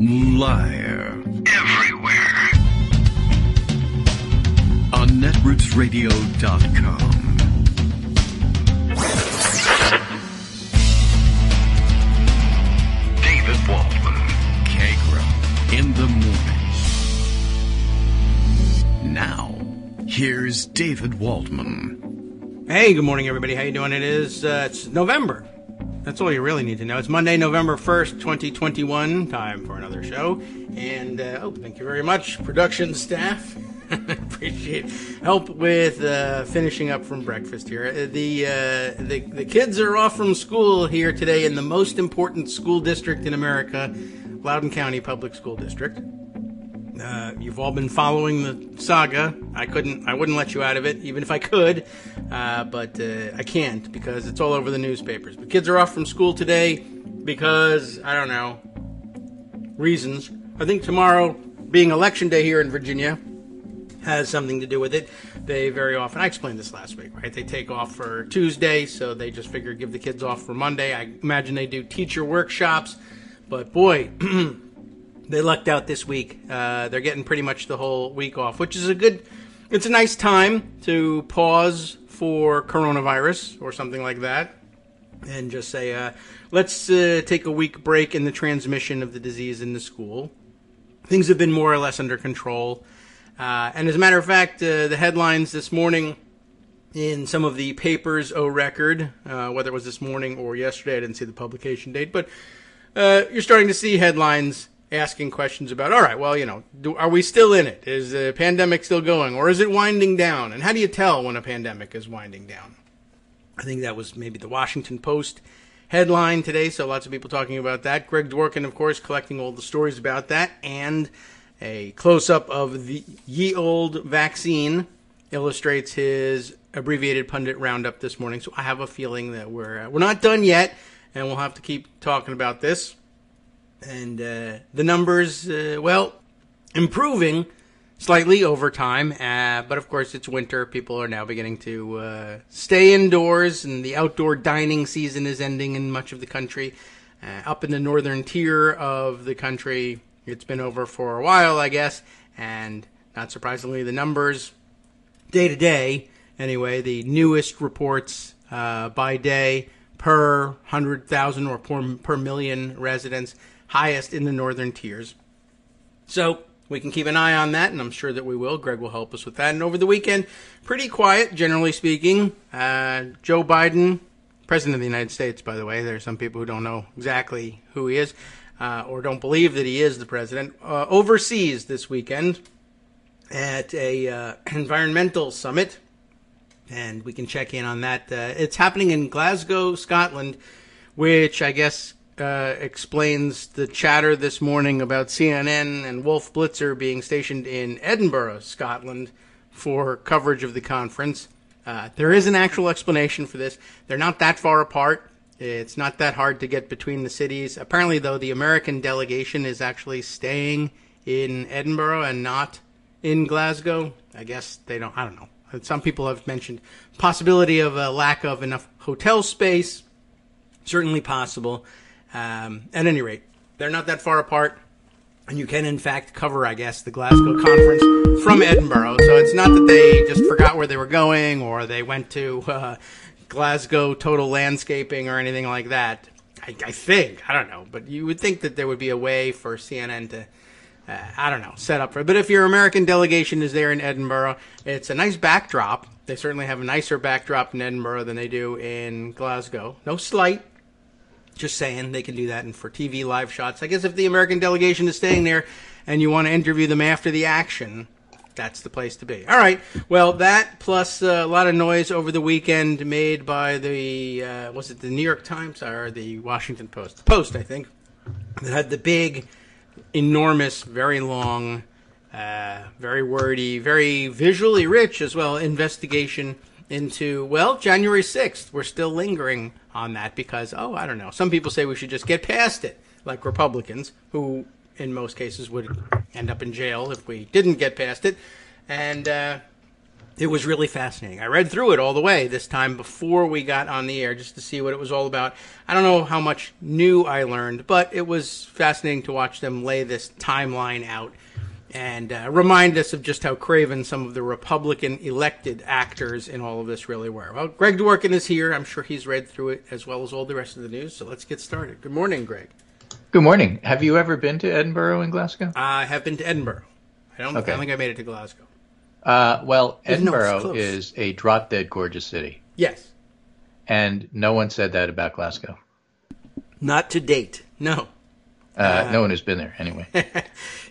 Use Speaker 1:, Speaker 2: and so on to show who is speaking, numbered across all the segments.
Speaker 1: Liar. Everywhere. On netrootsradio.com. David Waldman. Kagro. In the morning. Now, here's David Waldman.
Speaker 2: Hey, good morning, everybody. How you doing? It's November. That's all you really need to know. It's Monday, November 1st, 2021. Time for another show. And, thank you very much, production staff. Appreciate help with finishing up from breakfast here. The kids are off from school here today in the most important school district in America, Loudoun County Public School District. You've all been following the saga. I wouldn't let you out of it, even if I could, but I can't because it's all over the newspapers. But kids are off from school today because, I don't know, reasons. I think tomorrow, being election day here in Virginia, has something to do with it. They very often, I explained this last week, right? They take off for Tuesday, so they just figure give the kids off for Monday. I imagine they do teacher workshops, but boy, they lucked out this week. They're getting pretty much the whole week off, which is it's a nice time to pause for coronavirus or something like that and just say, let's take a week break in the transmission of the disease in the school. Things have been more or less under control. And as a matter of fact, the headlines this morning in some of the papers, record, whether it was this morning or yesterday, I didn't see the publication date, but you're starting to see headlines asking questions about, all right, well, are we still in it? Is the pandemic still going, or is it winding down? And how do you tell when a pandemic is winding down? I think that was maybe the Washington Post headline today, so lots of people talking about that. Greg Dworkin, of course, collecting all the stories about that, and a close-up of the ye old vaccine illustrates his abbreviated pundit roundup this morning, so I have a feeling that we're not done yet, and we'll have to keep talking about this. And the numbers, improving slightly over time. But, of course, it's winter. People are now beginning to stay indoors, and the outdoor dining season is ending in much of the country. Up in the northern tier of the country, it's been over for a while, I guess. And not surprisingly, the numbers, day to day, anyway, the newest reports by day per 100,000 or per million residents, highest in the northern tiers. So we can keep an eye on that, and I'm sure that we will. Greg will help us with that. And over the weekend, pretty quiet, generally speaking. Joe Biden, President of the United States, by the way. There are some people who don't know exactly who he is or don't believe that he is the president. Overseas this weekend at a environmental summit, and we can check in on that. It's happening in Glasgow, Scotland, which I guess explains the chatter this morning about CNN and Wolf Blitzer being stationed in Edinburgh, Scotland, for coverage of the conference. There is an actual explanation for this. They're not that far apart. It's not that hard to get between the cities. Apparently, though, the American delegation is actually staying in Edinburgh and not in Glasgow. I guess I don't know. Some people have mentioned possibility of a lack of enough hotel space. Certainly possible. At any rate, they're not that far apart, and you can, in fact, cover, I guess, the Glasgow conference from Edinburgh. So it's not that they just forgot where they were going or they went to Glasgow Total Landscaping or anything like that. I think. I don't know. But you would think that there would be a way for CNN to, set up for it. But if your American delegation is there in Edinburgh, it's a nice backdrop. They certainly have a nicer backdrop in Edinburgh than they do in Glasgow. No slight. Just saying, they can do that and for TV live shots. I guess if the American delegation is staying there and you want to interview them after the action, that's the place to be. All right. Well, that plus a lot of noise over the weekend made by the, was it the New York Times or the Washington Post? The Post, I think. That had the big, enormous, very long, very wordy, very visually rich as well investigation into, January 6th. We're still lingering on that because, I don't know. Some people say we should just get past it, like Republicans, who in most cases would end up in jail if we didn't get past it. And It was really fascinating. I read through it all the way this time before we got on the air just to see what it was all about. I don't know how much new I learned, but it was fascinating to watch them lay this timeline out and remind us of just how craven some of the Republican elected actors in all of this really were. Well, Greg Dworkin is here. I'm sure he's read through it as well as all the rest of the news, so let's get started. Good morning, Greg.
Speaker 3: Good morning. Have you ever been to Edinburgh and Glasgow?
Speaker 2: I have been to Edinburgh. I don't think I made it to Glasgow.
Speaker 3: Well, Edinburgh is a drop-dead gorgeous city.
Speaker 2: Yes.
Speaker 3: And no one said that about Glasgow.
Speaker 2: Not to date, no.
Speaker 3: No one has been there, anyway.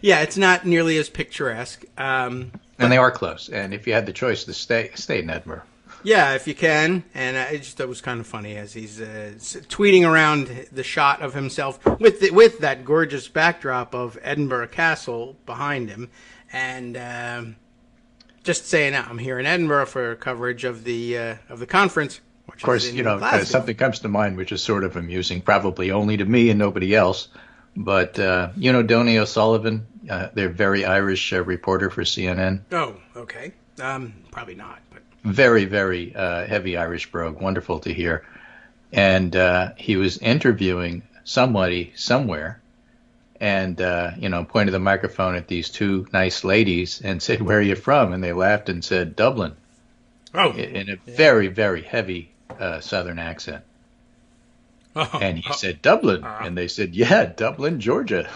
Speaker 2: Yeah, it's not nearly as picturesque.
Speaker 3: And they are close. And if you had the choice to stay in Edinburgh.
Speaker 2: Yeah, if you can. And I just thought it was kind of funny as he's tweeting around the shot of himself with that gorgeous backdrop of Edinburgh Castle behind him. And just saying, I'm here in Edinburgh for coverage of the conference.
Speaker 3: Of course, something comes to mind which is sort of amusing, probably only to me and nobody else. But, Donny O'Sullivan, their very Irish reporter for CNN.
Speaker 2: Oh, okay. Probably not. But
Speaker 3: very, very heavy Irish brogue. Wonderful to hear. And he was interviewing somebody somewhere and, pointed the microphone at these two nice ladies and said, "Where are you from?" And they laughed and said, "Dublin."
Speaker 2: Oh.
Speaker 3: In a very, very heavy Southern accent.
Speaker 2: Oh,
Speaker 3: and he said, "Dublin." And they said, "Yeah, Dublin, Georgia."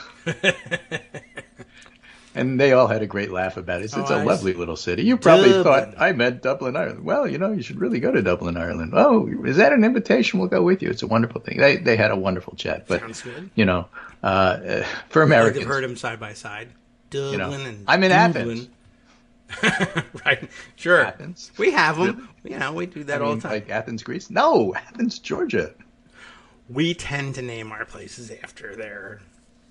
Speaker 3: And they all had a great laugh about it. It's a lovely little city. You probably thought I meant Dublin, Ireland. Well, you should really go to Dublin, Ireland. Oh, is that an invitation? We'll go with you. It's a wonderful thing. They had a wonderful chat. But,
Speaker 2: sounds good.
Speaker 3: For Americans.
Speaker 2: They've heard them side by side. Dublin and
Speaker 3: I'm in
Speaker 2: Dublin.
Speaker 3: Athens.
Speaker 2: Right. Sure.
Speaker 3: Athens.
Speaker 2: We have them. We do that all the time.
Speaker 3: Like Athens, Greece? No, Athens, Georgia.
Speaker 2: We tend to name our places after their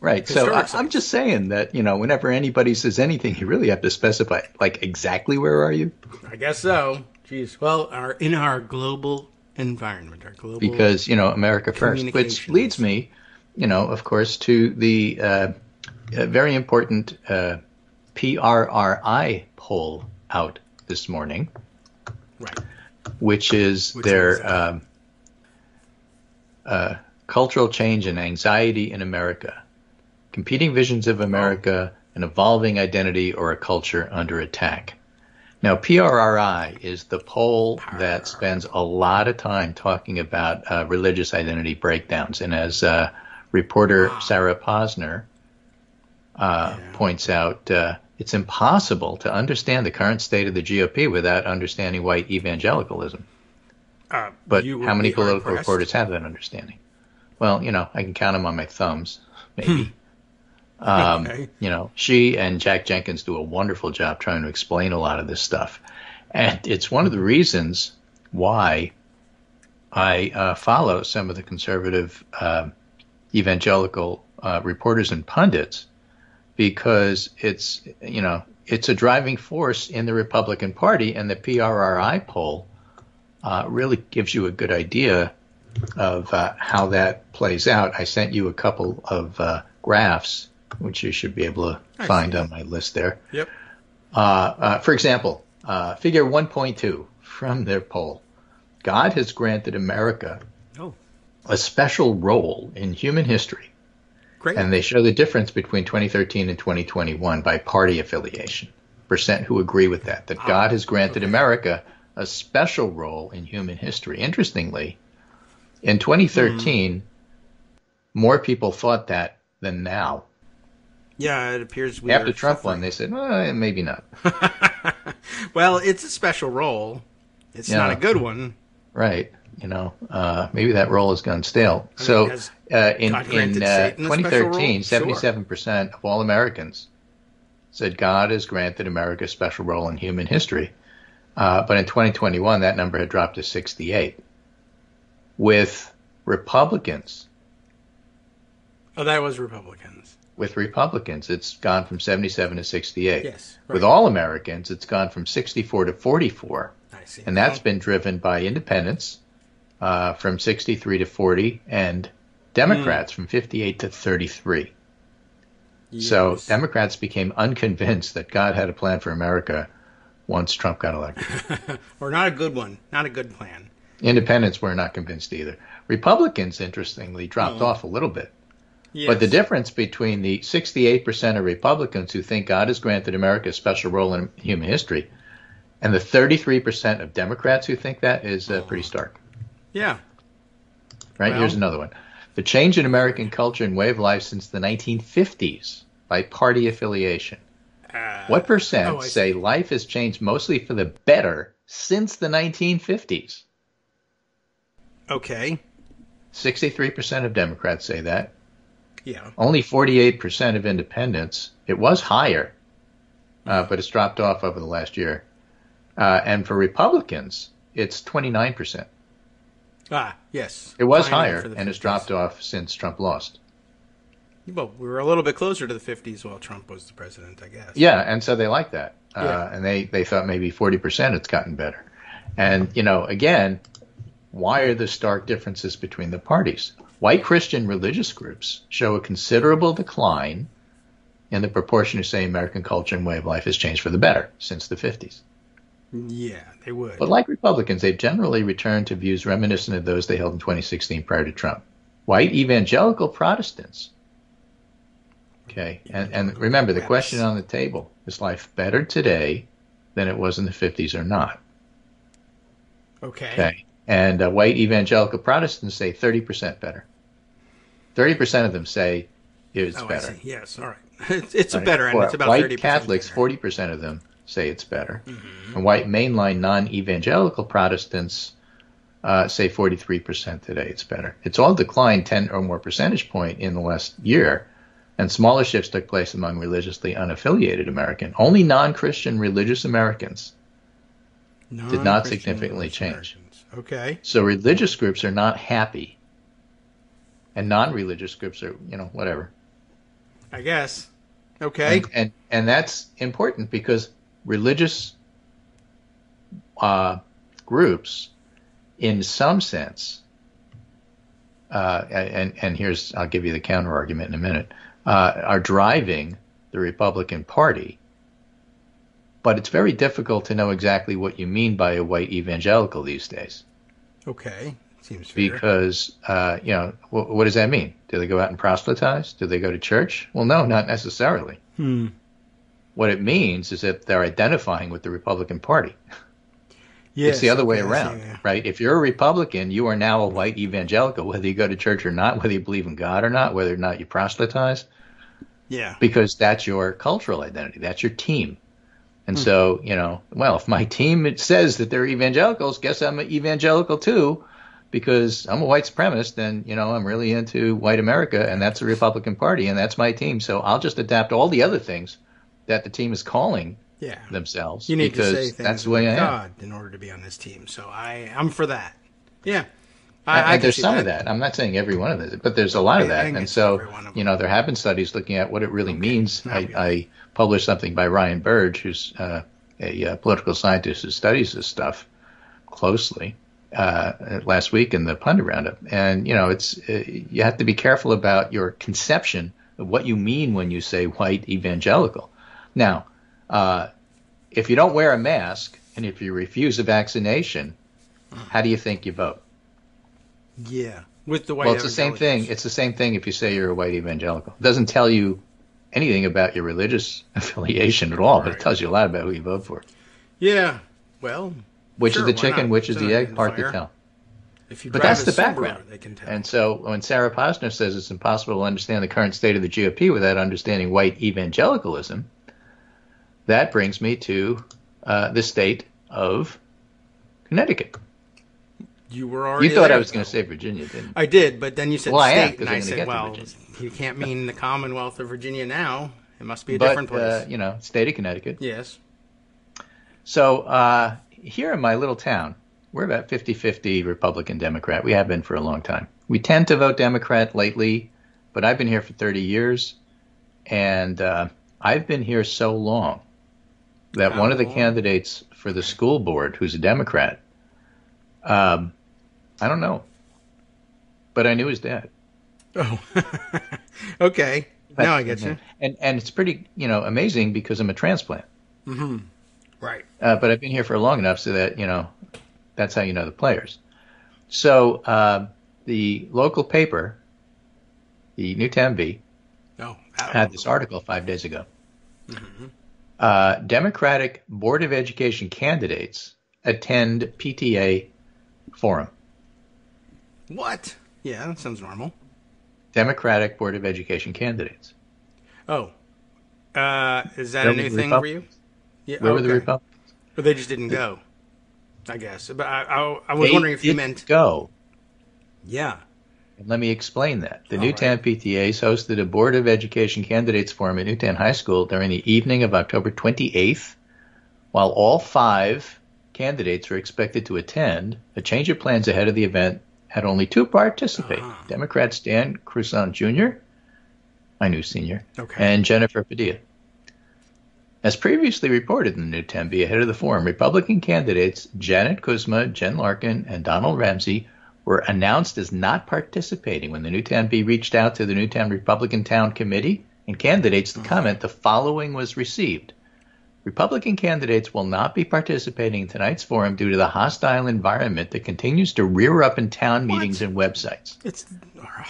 Speaker 3: right. So I'm just saying that, whenever anybody says anything, you really have to specify, like, exactly where are you?
Speaker 2: I guess so. Jeez. Well, in our global environment,
Speaker 3: because, America first, which leads me, of course, to the very important PRRI poll out this morning.
Speaker 2: Right.
Speaker 3: Which is their cultural change and anxiety in America, competing visions of America, an evolving identity, or a culture under attack. Now, PRRI is the poll that spends a lot of time talking about religious identity breakdowns. And as reporter Sarah Posner points out, it's impossible to understand the current state of the GOP without understanding white evangelicalism. But how many political reporters have that understanding? Well, I can count them on my thumbs, maybe.
Speaker 2: Okay.
Speaker 3: She and Jack Jenkins do a wonderful job trying to explain a lot of this stuff. And it's one of the reasons why I follow some of the conservative evangelical reporters and pundits, because it's a driving force in the Republican Party, and the PRRI poll really gives you a good idea of how that plays out. I sent you a couple of graphs, which you should be able to find on my list there.
Speaker 2: Yep.
Speaker 3: For example, figure 1.2 from their poll. God has granted America a special role in human history.
Speaker 2: Great.
Speaker 3: And they show the difference between 2013 and 2021 by party affiliation. Percent who agree with that God has granted America a special role in human history. Interestingly, in 2013, more people thought that than now.
Speaker 2: Yeah, it appears
Speaker 3: after Trump won, they said, well, maybe not.
Speaker 2: Well, it's a special role. It's not a good one.
Speaker 3: Right. Maybe that role has gone stale. In 2013, 77% of all Americans said God has granted America a special role in human history. But in 2021, that number had dropped to 68. With Republicans.
Speaker 2: Oh, that was Republicans.
Speaker 3: With Republicans, it's gone from 77 to 68.
Speaker 2: Yes. Right.
Speaker 3: With all Americans, it's gone from 64 to 44.
Speaker 2: I see.
Speaker 3: And that's been driven by independents from 63 to 40 and Democrats from 58 to 33. Yes. So Democrats became unconvinced that God had a plan for America once Trump got elected.
Speaker 2: Or not a good one. Not a good plan.
Speaker 3: Independents were not convinced either. Republicans, interestingly, dropped off a little bit.
Speaker 2: Yes.
Speaker 3: But the difference between the 68% of Republicans who think God has granted America a special role in human history and the 33% of Democrats who think that is pretty stark.
Speaker 2: Yeah.
Speaker 3: Right?
Speaker 2: Well,
Speaker 3: here's another one. The change in American culture and way of life since the 1950s by party affiliation. What percent say life has changed mostly for the better since the 1950s?
Speaker 2: Okay.
Speaker 3: 63% of Democrats say that.
Speaker 2: Yeah.
Speaker 3: Only 48% of independents. It was higher, but it's dropped off over the last year. And for Republicans, it's 29%.
Speaker 2: Yes.
Speaker 3: It was higher, and it's dropped off since Trump lost.
Speaker 2: Well, we were a little bit closer to the 50s while Trump was the president, I guess.
Speaker 3: Yeah, and so they like that.
Speaker 2: Yeah.
Speaker 3: And they thought maybe 40% it's gotten better. And, again, why are the stark differences between the parties? White Christian religious groups show a considerable decline in the proportion who say American culture and way of life has changed for the better since the 50s.
Speaker 2: Yeah, they would.
Speaker 3: But like Republicans, they've generally returned to views reminiscent of those they held in 2016 prior to Trump. White evangelical Protestants. Okay, and remember, the question on the table, is life better today than it was in the 50s or not? Okay. And white evangelical Protestants say 30% better. 30% of them say it's better.
Speaker 2: I see. Yes, all right. It's a better, and it's about 30%.
Speaker 3: White Catholics, 40% of them say it's better. Mm-hmm. And white mainline non-evangelical Protestants say 43% today it's better. It's all declined 10 or more percentage point in the last year, and smaller shifts took place among religiously unaffiliated Americans. Only non-Christian religious Americans did not significantly change.
Speaker 2: Okay.
Speaker 3: So religious groups are not happy, and non-religious groups are, whatever.
Speaker 2: I guess. Okay.
Speaker 3: And that's important because religious groups, in some sense, and here's, I'll give you the counter argument in a minute, are driving the Republican Party. But it's very difficult to know exactly what you mean by a white evangelical these days. Okay.
Speaker 2: Seems fair.
Speaker 3: Because, what does that mean? Do they go out and proselytize? Do they go to church? Well, no, not necessarily. What it means is that they're identifying with the Republican Party. Yes, it's the other way around, right? If you're a Republican, you are now a white evangelical, whether you go to church or not, whether you believe in God or not, whether or not you proselytize.
Speaker 2: Yeah.
Speaker 3: Because that's your cultural identity. That's your team. And so, if my team says that they're evangelicals, guess I'm an evangelical too, because I'm a white supremacist, then, I'm really into white America, and that's the Republican Party, and that's my team. So I'll just adapt all the other things that the team is calling themselves.
Speaker 2: You need
Speaker 3: because
Speaker 2: to say things
Speaker 3: that's the way I am.
Speaker 2: God in order to be on this team. So I'm for that. Yeah.
Speaker 3: And there's some of that. I'm not saying every one of it, but there's a lot of that. And so, there have been studies looking at what it really means. I published something by Ryan Burge, who's a political scientist who studies this stuff closely, last week in the Pundit Roundup. And, you have to be careful about your conception of what you mean when you say white evangelical. Now, if you don't wear a mask and if you refuse a vaccination, how do you think you vote?
Speaker 2: Yeah, with the white.
Speaker 3: Well, it's the same thing. It's the same thing if you say you're a white evangelical. It doesn't tell you anything about your religious affiliation at all, but it tells you a lot about who you vote for.
Speaker 2: Yeah, well,
Speaker 3: which is the chicken, which is the egg? Hard to tell. But that's the background.
Speaker 2: They can tell.
Speaker 3: And so when Sarah Posner says it's impossible to understand the current state of the GOP without understanding white evangelicalism, that brings me to the state of Connecticut.
Speaker 2: You were already.
Speaker 3: You thought I was going to say Virginia, didn't you?
Speaker 2: I did, but then you said state, and I said,
Speaker 3: well,
Speaker 2: you can't mean the Commonwealth of Virginia now. It must be a different place.
Speaker 3: State of Connecticut.
Speaker 2: Yes.
Speaker 3: So here in my little town, we're about 50-50 Republican Democrat. We have been for a long time. We tend to vote Democrat lately, but I've been here for 30 years, and I've been here so long that one of the candidates for the school board, who's a Democrat, I don't know, but I knew his dad.
Speaker 2: Oh, okay. Now I get you.
Speaker 3: And it's pretty, amazing because I'm a transplant.
Speaker 2: Mm-hmm. Right.
Speaker 3: But I've been here for long enough so that, that's how you know the players. So the local paper, the Newtown Bee, had this article 5 days ago. Democratic Board of Education candidates attend PTA forum.
Speaker 2: What? Yeah, that sounds normal.
Speaker 3: Democratic Board of Education candidates.
Speaker 2: Oh. Is that a new thing for you? Yeah.
Speaker 3: Where were the Republicans?
Speaker 2: But they just didn't go, I guess. But I was wondering if you meant
Speaker 3: go.
Speaker 2: Yeah.
Speaker 3: And let me explain that. The Newtown PTAs hosted a Board of Education candidates forum at Newtown High School during the evening of October 28th. While all 5 candidates were expected to attend, a change of plans ahead of the event had only 2 participate. Democrats Dan Cruzon Jr., my new senior, and Jennifer Padilla. As previously reported in the Newtown Bee ahead of the forum, Republican candidates Janet Kuzma, Jen Larkin, and Donald Ramsey were announced as not participating when the Newtown Bee reached out to the Newtown Republican Town Committee and candidates to comment. The following was received. Republican candidates will not be participating in tonight's forum due to the hostile environment that continues to rear up in town meetings and websites.
Speaker 2: It's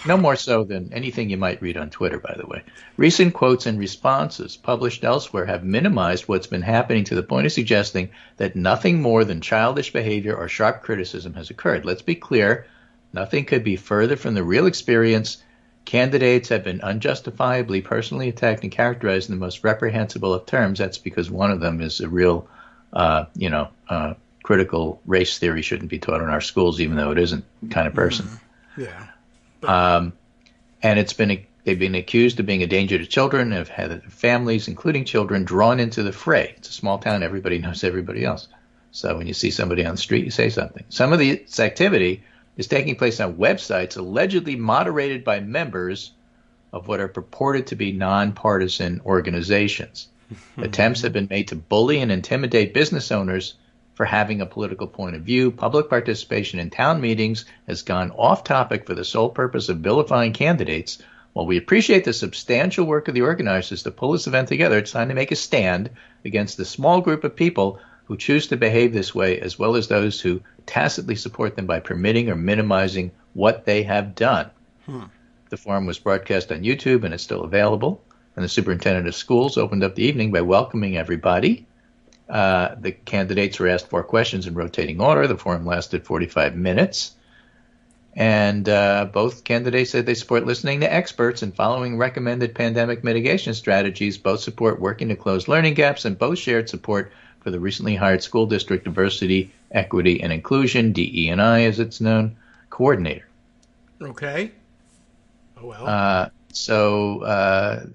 Speaker 3: no more so than anything you might read on Twitter, by the way. Recent quotes and responses published elsewhere have minimized what's been happening to the point of suggesting that nothing more than childish behavior or sharp criticism has occurred. Let's be clear, nothing could be further from the real experience. Candidates have been unjustifiably personally attacked and characterized in the most reprehensible of terms. That's because one of them is a real, critical race theory shouldn't be taught in our schools, even though it isn't kind of person.
Speaker 2: Yeah.
Speaker 3: And they've been accused of being a danger to children, have had families, including children, drawn into the fray. It's a small town. Everybody knows everybody else. So when you see somebody on the street, you say something. Some of this activity is taking place on websites allegedly moderated by members of what are purported to be nonpartisan organizations. Attempts have been made to bully and intimidate business owners for having a political point of view. Public participation in town meetings has gone off topic for the sole purpose of vilifying candidates. While we appreciate the substantial work of the organizers to pull this event together, it's time to make a stand against the small group of people who choose to behave this way, as well as those who tacitly support them by permitting or minimizing what they have done. The forum was broadcast on YouTube and it's still available. And the superintendent of schools opened up the evening by welcoming everybody. The candidates were asked 4 questions in rotating order. The forum lasted 45 minutes. And both candidates said they support listening to experts and following recommended pandemic mitigation strategies. Both support working to close learning gaps, and both shared support for the recently hired school district diversity, equity, and inclusion, DE&I as it's known, coordinator.
Speaker 2: Okay. Oh, well.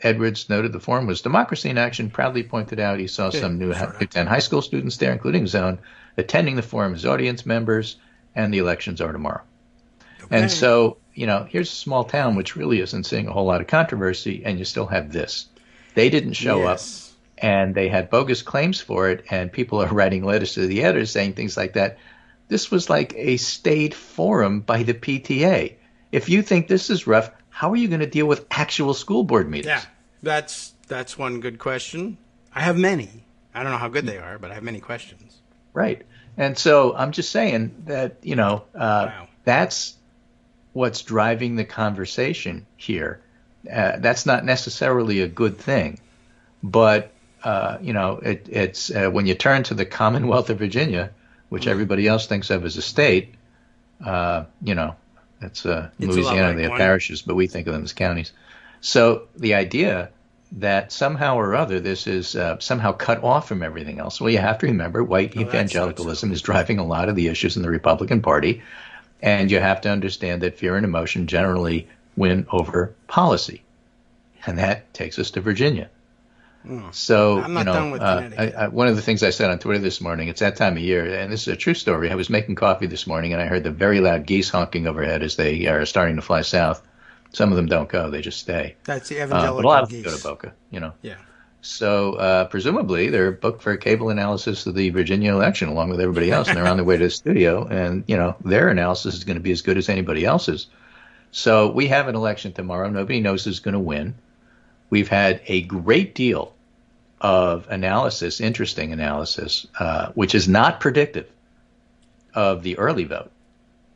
Speaker 3: Edwards noted the forum was democracy in action, proudly pointed out he saw some Newtown high school students there, including his own, attending the forum as audience members, and the elections are tomorrow. Okay. And so, here's a small town which really isn't seeing a whole lot of controversy, and you still have this. They didn't show up. And they had bogus claims for it, and people are writing letters to the editors saying things like that. This was like a state forum by the PTA. If you think this is rough, how are you going to deal with actual school board meetings?
Speaker 2: Yeah, that's one good question. I have many. I don't know how good they are, but I have many questions.
Speaker 3: Right. And so I'm just saying that, that's what's driving the conversation here. That's not necessarily a good thing, but it's when you turn to the Commonwealth of Virginia, which everybody else thinks of as a state, it's Louisiana, they have parishes, but we think of them as counties. So the idea that somehow or other this is somehow cut off from everything else, well, you have to remember white evangelicalism is driving a lot of the issues in the Republican Party, and you have to understand that fear and emotion generally win over policy. And that takes us to Virginia. So,
Speaker 2: I'm not done with Connecticut.
Speaker 3: One of the things I said on Twitter this morning, it's that time of year, and this is a true story. I was making coffee this morning, and I heard the very loud geese honking overhead as they are starting to fly south. Some of them don't go; they just stay.
Speaker 2: That's the evangelical
Speaker 3: but a lot of them
Speaker 2: geese.
Speaker 3: go to Boca,
Speaker 2: Yeah.
Speaker 3: So presumably they're booked for a cable analysis of the Virginia election, along with everybody else, and they're on their way to the studio. And their analysis is going to be as good as anybody else's. So we have an election tomorrow. Nobody knows who's going to win. We've had a great deal of analysis, interesting analysis, which is not predictive of the early vote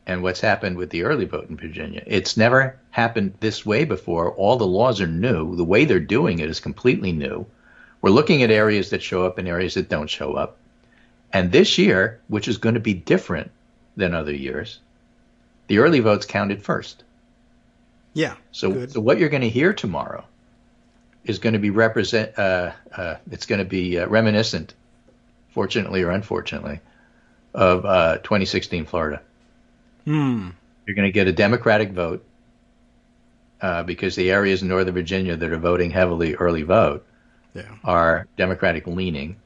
Speaker 3: and what's happened with the early vote in Virginia. It's never happened this way before. All the laws are new. The way they're doing it is completely new. We're looking at areas that show up and areas that don't show up. And this year, which is going to be different than other years, the early votes counted first.
Speaker 2: Yeah.
Speaker 3: So what you're going to hear tomorrow is going to be reminiscent, fortunately or unfortunately, of 2016 Florida. You're going to get a Democratic vote because the areas in Northern Virginia that are voting heavily early vote are Democratic leaning.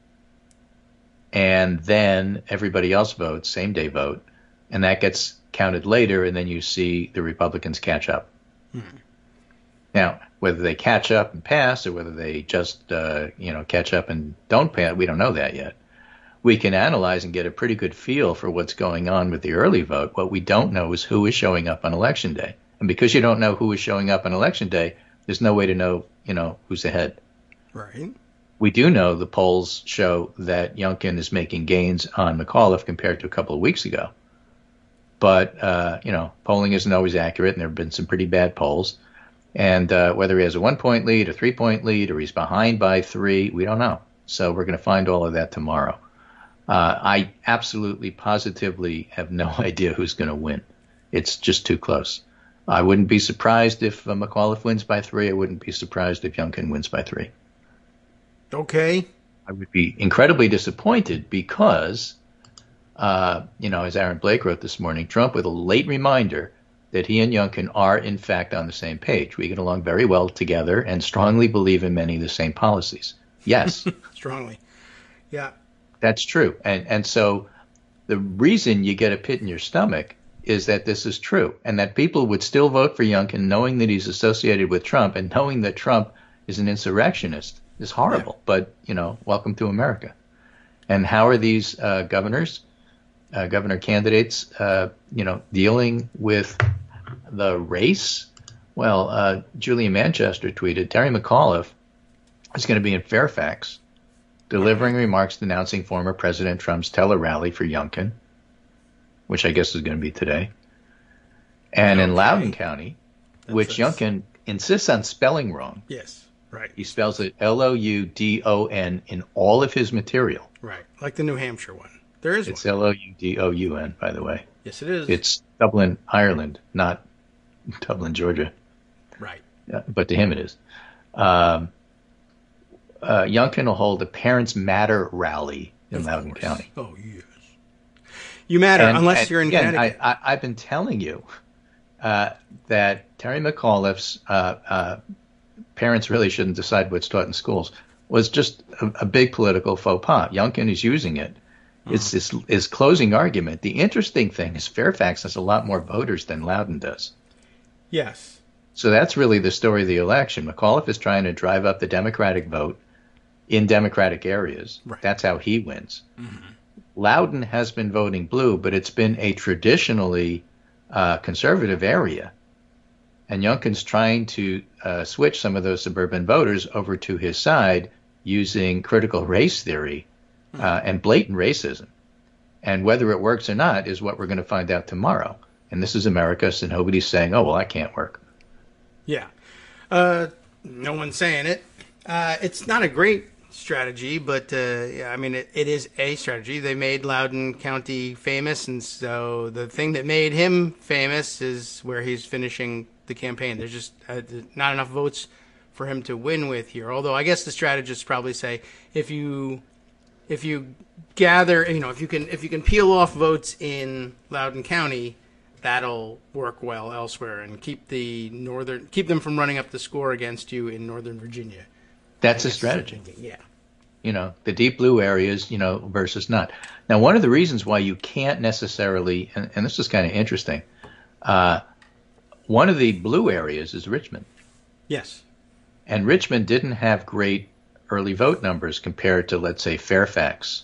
Speaker 3: And then everybody else votes, same day vote, and that gets counted later, and then you see the Republicans catch up. Now, whether they catch up and pass or whether they just catch up and don't pass, we don't know that yet. We can analyze and get a pretty good feel for what's going on with the early vote. What we don't know is who is showing up on Election Day. And because you don't know who is showing up on Election Day, there's no way to know, who's ahead.
Speaker 2: Right.
Speaker 3: We do know the polls show that Youngkin is making gains on McAuliffe compared to a couple of weeks ago. But, polling isn't always accurate, and there have been some pretty bad polls. And whether he has a 1-point lead, a 3-point lead, or he's behind by 3, we don't know. So we're going to find all of that tomorrow. I absolutely, positively have no idea who's going to win. It's just too close. I wouldn't be surprised if McAuliffe wins by 3. I wouldn't be surprised if Youngkin wins by 3.
Speaker 2: Okay.
Speaker 3: I would be incredibly disappointed because, as Aaron Blake wrote this morning, Trump with a late reminder that he and Youngkin are, in fact, on the same page. We get along very well together and strongly believe in many of the same policies. Yes.
Speaker 2: Strongly. Yeah.
Speaker 3: That's true. And so the reason you get a pit in your stomach is that this is true and that people would still vote for Youngkin knowing that he's associated with Trump and knowing that Trump is an insurrectionist is horrible. Yeah. But, welcome to America. And how are these governor candidates, dealing with the race? Well, Julian Manchester tweeted, Terry McAuliffe is going to be in Fairfax delivering remarks denouncing former President Trump's tele-rally for Youngkin, which I guess is going to be today. And in Loudoun County, which Youngkin insists on spelling wrong.
Speaker 2: Yes, right.
Speaker 3: He spells it Loudon in all of his material.
Speaker 2: Right, like the New Hampshire one. There is
Speaker 3: it's
Speaker 2: one.
Speaker 3: Loudon, by the way.
Speaker 2: Yes, it is.
Speaker 3: It's Dublin, Ireland, not Dublin, Georgia.
Speaker 2: Right.
Speaker 3: But to him it is. Youngkin will hold a Parents Matter rally in Loudoun County.
Speaker 2: Oh, yes. You matter unless you're in Connecticut.
Speaker 3: I've been telling you that Terry McAuliffe's parents really shouldn't decide what's taught in schools was just a big political faux pas. Youngkin is using it. It's his closing argument. The interesting thing is Fairfax has a lot more voters than Loudoun does.
Speaker 2: Yes. So
Speaker 3: that's really the story of the election. McAuliffe is trying to drive up the Democratic vote in Democratic areas.
Speaker 2: Right.
Speaker 3: That's how he wins. Loudoun has been voting blue, but it's been a traditionally conservative area. And Youngkin's trying to switch some of those suburban voters over to his side using critical race theory and blatant racism. And whether it works or not is what we're going to find out tomorrow. And this is America, so nobody's saying, oh, well, that can't work.
Speaker 2: Yeah. No one's saying it. It's not a great strategy, but it is a strategy. They made Loudoun County famous, and so the thing that made him famous is where he's finishing the campaign. There's just not enough votes for him to win with here. Although I guess the strategists probably say if you gather, if you can peel off votes in Loudoun County, that'll work well elsewhere and keep them from running up the score against you in Northern Virginia.
Speaker 3: That's a strategy.
Speaker 2: Yeah.
Speaker 3: The deep blue areas, versus not. Now, one of the reasons why you can't necessarily, and this is kind of interesting, one of the blue areas is Richmond.
Speaker 2: Yes.
Speaker 3: And Richmond didn't have great early vote numbers compared to, let's say, Fairfax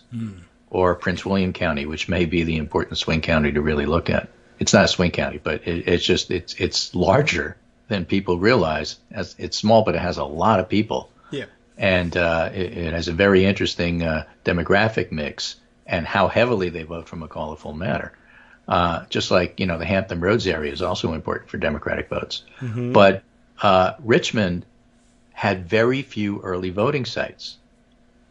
Speaker 3: or Prince William County, which may be the important swing county to really look at. It's not a swing county, but it's larger than people realize. It's small, but it has a lot of people.
Speaker 2: Yeah.
Speaker 3: And it has a very interesting demographic mix and how heavily they vote for McAuliffe will matter. Just like, the Hampton Roads area is also important for Democratic votes. Mm-hmm. But Richmond had very few early voting sites.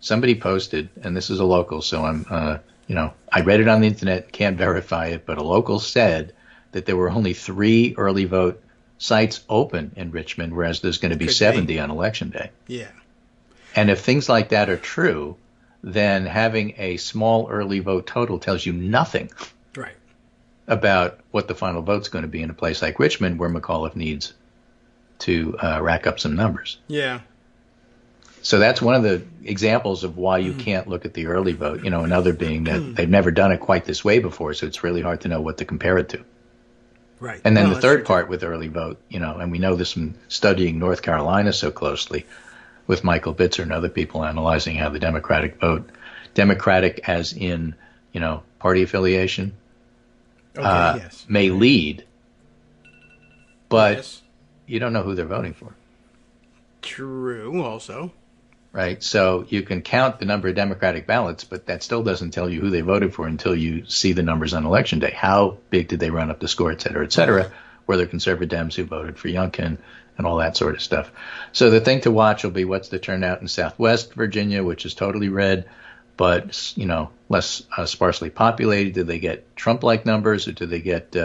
Speaker 3: Somebody posted, and this is a local, so I read it on the internet, can't verify it, but a local said that there were only 3 early vote sites open in Richmond, whereas there's going to be 70 on Election Day.
Speaker 2: Yeah.
Speaker 3: And if things like that are true, then having a small early vote total tells you nothing
Speaker 2: right.
Speaker 3: about what the final vote's going to be in a place like Richmond, where McAuliffe needs to rack up some numbers.
Speaker 2: Yeah.
Speaker 3: So that's one of the examples of why you can't look at the early vote, another being that they've never done it quite this way before, so it's really hard to know what to compare it to.
Speaker 2: Right.
Speaker 3: And then the third part with early vote, and we know this from studying North Carolina so closely with Michael Bitzer and other people analyzing how the Democratic vote, Democratic as in, party affiliation, may lead, but you don't know who they're voting for.
Speaker 2: True, also.
Speaker 3: Right, so you can count the number of Democratic ballots, but that still doesn't tell you who they voted for until you see the numbers on Election Day. How big did they run up the score, et cetera, et cetera? Were there conservative Dems who voted for Youngkin and all that sort of stuff? So the thing to watch will be what's the turnout in Southwest Virginia, which is totally red, but, less sparsely populated. Do they get Trump-like numbers, or do they get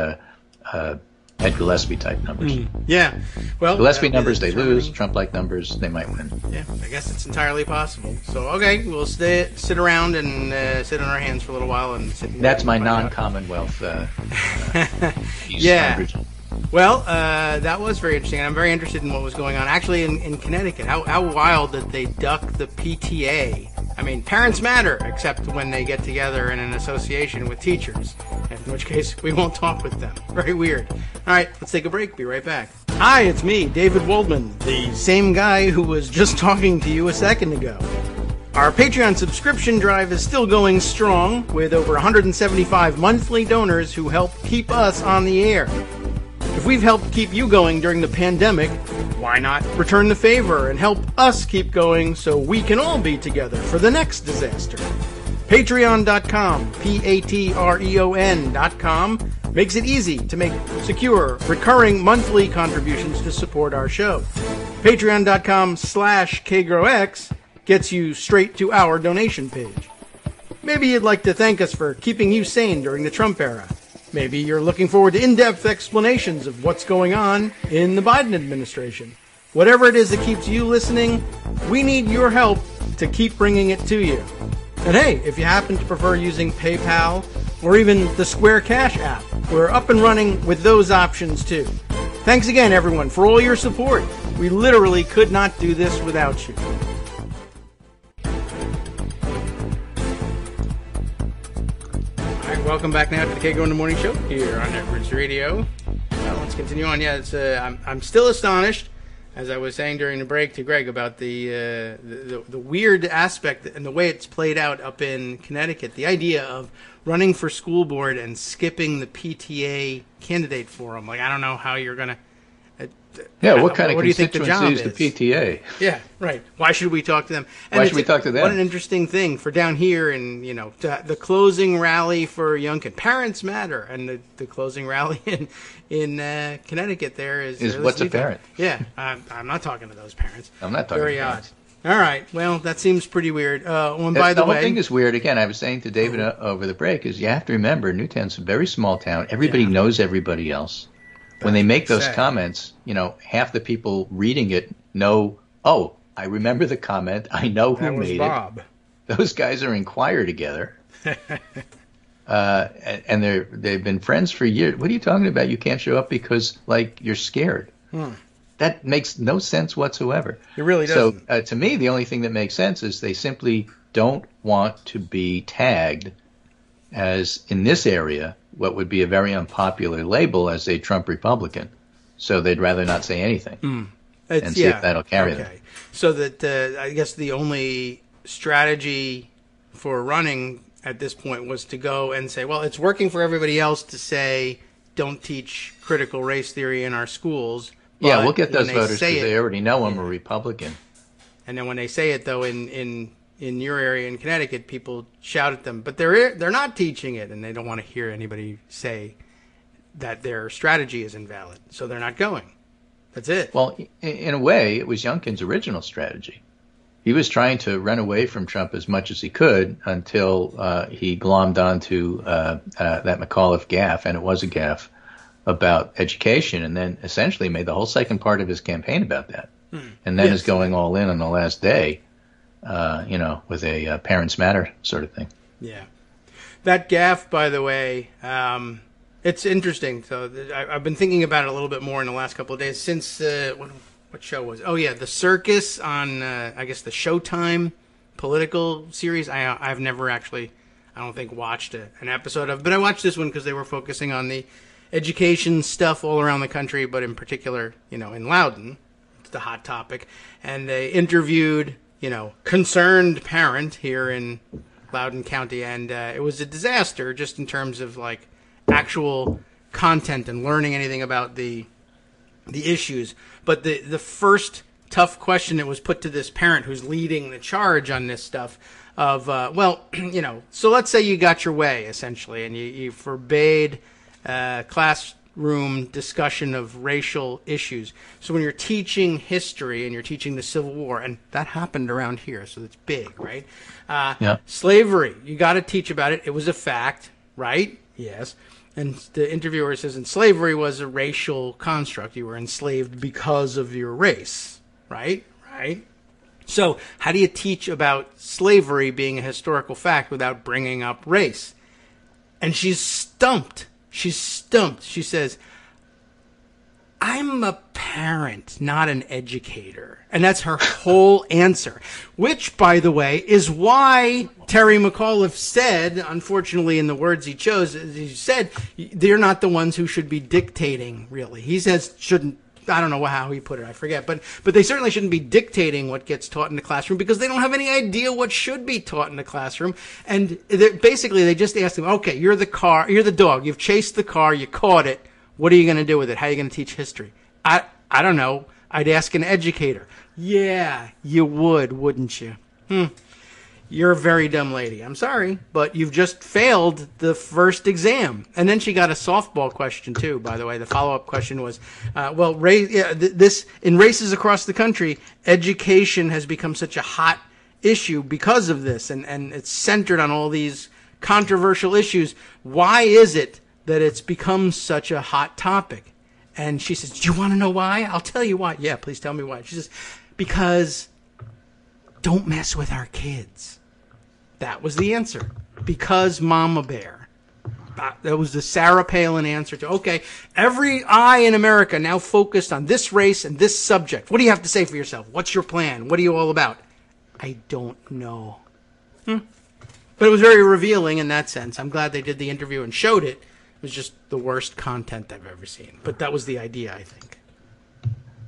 Speaker 3: Ed Gillespie-type numbers?
Speaker 2: Yeah. Well,
Speaker 3: Gillespie numbers, they lose. Trump-like numbers, they might win.
Speaker 2: Yeah, I guess it's entirely possible. So, okay, we'll sit around and sit on our hands for a little while.
Speaker 3: That's my non-Commonwealth piece.
Speaker 2: Yeah. Well, that was very interesting. And I'm very interested in what was going on actually in Connecticut. How wild that they duck the PTA. I mean, parents matter, except when they get together in an association with teachers, in which case we won't talk with them. Very weird. All right, let's take a break. Be right back. Hi, it's me, David Waldman, the same guy who was just talking to you a second ago. Our Patreon subscription drive is still going strong, with over 175 monthly donors who help keep us on the air. If we've helped keep you going during the pandemic, why not return the favor and help us keep going so we can all be together for the next disaster? Patreon.com, Patreon.com, makes it easy to make secure, recurring monthly contributions to support our show. Patreon.com/KagroX gets you straight to our donation page. Maybe you'd like to thank us for keeping you sane during the Trump era. Maybe you're looking forward to in-depth explanations of what's going on in the Biden administration. Whatever it is that keeps you listening, we need your help to keep bringing it to you. And hey, if you happen to prefer using PayPal or even the Square Cash app, we're up and running with those options too. Thanks again, everyone, for all your support. We literally could not do this without you. Welcome back now to the Kagro in the Morning Show here on Edwards Radio. Let's continue on. Yeah, I'm still astonished, as I was saying during the break to Greg, about the weird aspect and the way it's played out up in Connecticut. The idea of running for school board and skipping the PTA candidate forum. Like, I don't know how you're gonna.
Speaker 3: What kind of constituency is the PTA?
Speaker 2: Yeah, right. Why should we talk to them? And
Speaker 3: why should we talk to them?
Speaker 2: What an interesting thing for down here, and the closing rally for Youngkin. Parents matter, and the closing rally in Connecticut there is
Speaker 3: what's a parent?
Speaker 2: Yeah, I'm not talking to those parents.
Speaker 3: I'm not talking.
Speaker 2: Very
Speaker 3: to
Speaker 2: odd.
Speaker 3: parents.
Speaker 2: All right. Well, that seems pretty weird. And
Speaker 3: by the way, whole thing is weird. Again, I was saying to David over the break, is you have to remember Newtown's a very small town. Everybody knows everybody else. When they make those comments, half the people reading it know, oh, I remember the comment. I know who made
Speaker 2: Bob.
Speaker 3: it. Those guys are in choir together. And they've been friends for years. What are you talking about? You can't show up because, you're scared. That makes no sense whatsoever.
Speaker 2: It really doesn't.
Speaker 3: So, to me, the only thing that makes sense is they simply don't want to be tagged as, in this area, what would be a very unpopular label as a Trump Republican. So they'd rather not say anything and see if that'll carry them.
Speaker 2: So that I guess the only strategy for running at this point was to go and say, well, it's working for everybody else to say don't teach critical race theory in our schools.
Speaker 3: Yeah, we'll get those voters because they already know I'm a Republican.
Speaker 2: And then when they say it, though, in your area in Connecticut, people shout at them. But they're not teaching it, and they don't want to hear anybody say that their strategy is invalid. So they're not going. That's it.
Speaker 3: Well, in a way, it was Youngkin's original strategy. He was trying to run away from Trump as much as he could until he glommed onto that McAuliffe gaffe, and it was a gaffe, about education, and then essentially made the whole second part of his campaign about that. And then is going all in on the last day, with a Parents Matter sort of thing. Yeah.
Speaker 2: That gaffe, by the way, it's interesting. So I've been thinking about it a little bit more in the last couple of days since what show was it? Oh, yeah, The Circus on, I guess, the Showtime political series. I've never actually, I don't think, watched an episode of, but I watched this one because they were focusing on the education stuff all around the country, but in particular, in Loudoun. It's the hot topic. And they interviewed, concerned parent here in Loudoun County, and it was a disaster just in terms of, like, actual content and learning anything about the issues. But the first tough question that was put to this parent who's leading the charge on this stuff of, so let's say you got your way, essentially, and you forbade classroom discussion of racial issues. So when you're teaching history and you're teaching the Civil War, and that happened around here, so it's big, right? Slavery, you got to teach about it. It was a fact, right? Yes. And the interviewer says, and slavery was a racial construct. You were enslaved because of your race, right? Right. So how do you teach about slavery being a historical fact without bringing up race? And she's stumped. She's stumped. She says, I'm a parent, not an educator. And that's her whole answer, which, by the way, is why Terry McAuliffe said, unfortunately in the words he chose, he said, they're not the ones who should be dictating, really. He says shouldn't, I don't know how he put it, I forget, but they certainly shouldn't be dictating what gets taught in the classroom because they don't have any idea what should be taught in the classroom. And basically they just asked him, okay, you're the dog, you've chased the car, you caught it. What are you going to do with it? How are you going to teach history? I don't know. I'd ask an educator. Yeah, you would, wouldn't you? You're a very dumb lady. I'm sorry, but you've just failed the first exam. And then she got a softball question, too, by the way. The follow-up question was, in races across the country, education has become such a hot issue because of this, and it's centered on all these controversial issues. Why is it that it's become such a hot topic? And she says, do you want to know why? I'll tell you why. Yeah, please tell me why. She says, because don't mess with our kids. That was the answer. Because Mama Bear. That was the Sarah Palin answer to, okay, every eye in America now focused on this race and this subject. What do you have to say for yourself? What's your plan? What are you all about? I don't know. But it was very revealing in that sense. I'm glad they did the interview and showed it. It was just the worst content I've ever seen. But that was the idea, I think.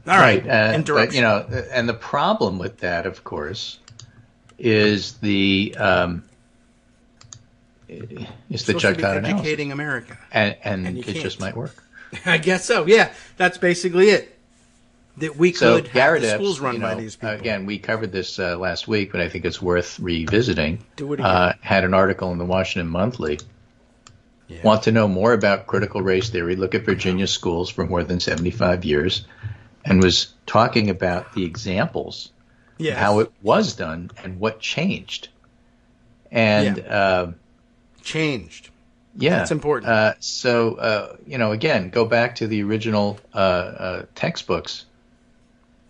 Speaker 2: All right. Interruption.
Speaker 3: But, and the problem with that, of course, is the judged out analysis.
Speaker 2: Educating America.
Speaker 3: And it just might work.
Speaker 2: I guess so. Yeah, that's basically it. That we could have the schools run by these people.
Speaker 3: Again, we covered this last week, but I think it's worth revisiting.
Speaker 2: Do it again.
Speaker 3: Had an article in the Washington Monthly. Yeah. Want to know more about critical race theory? Look at Virginia schools for more than 75 years, and was talking about the examples, how it was done, and what changed. And
Speaker 2: changed.
Speaker 3: Yeah,
Speaker 2: that's important.
Speaker 3: Again, go back to the original textbooks.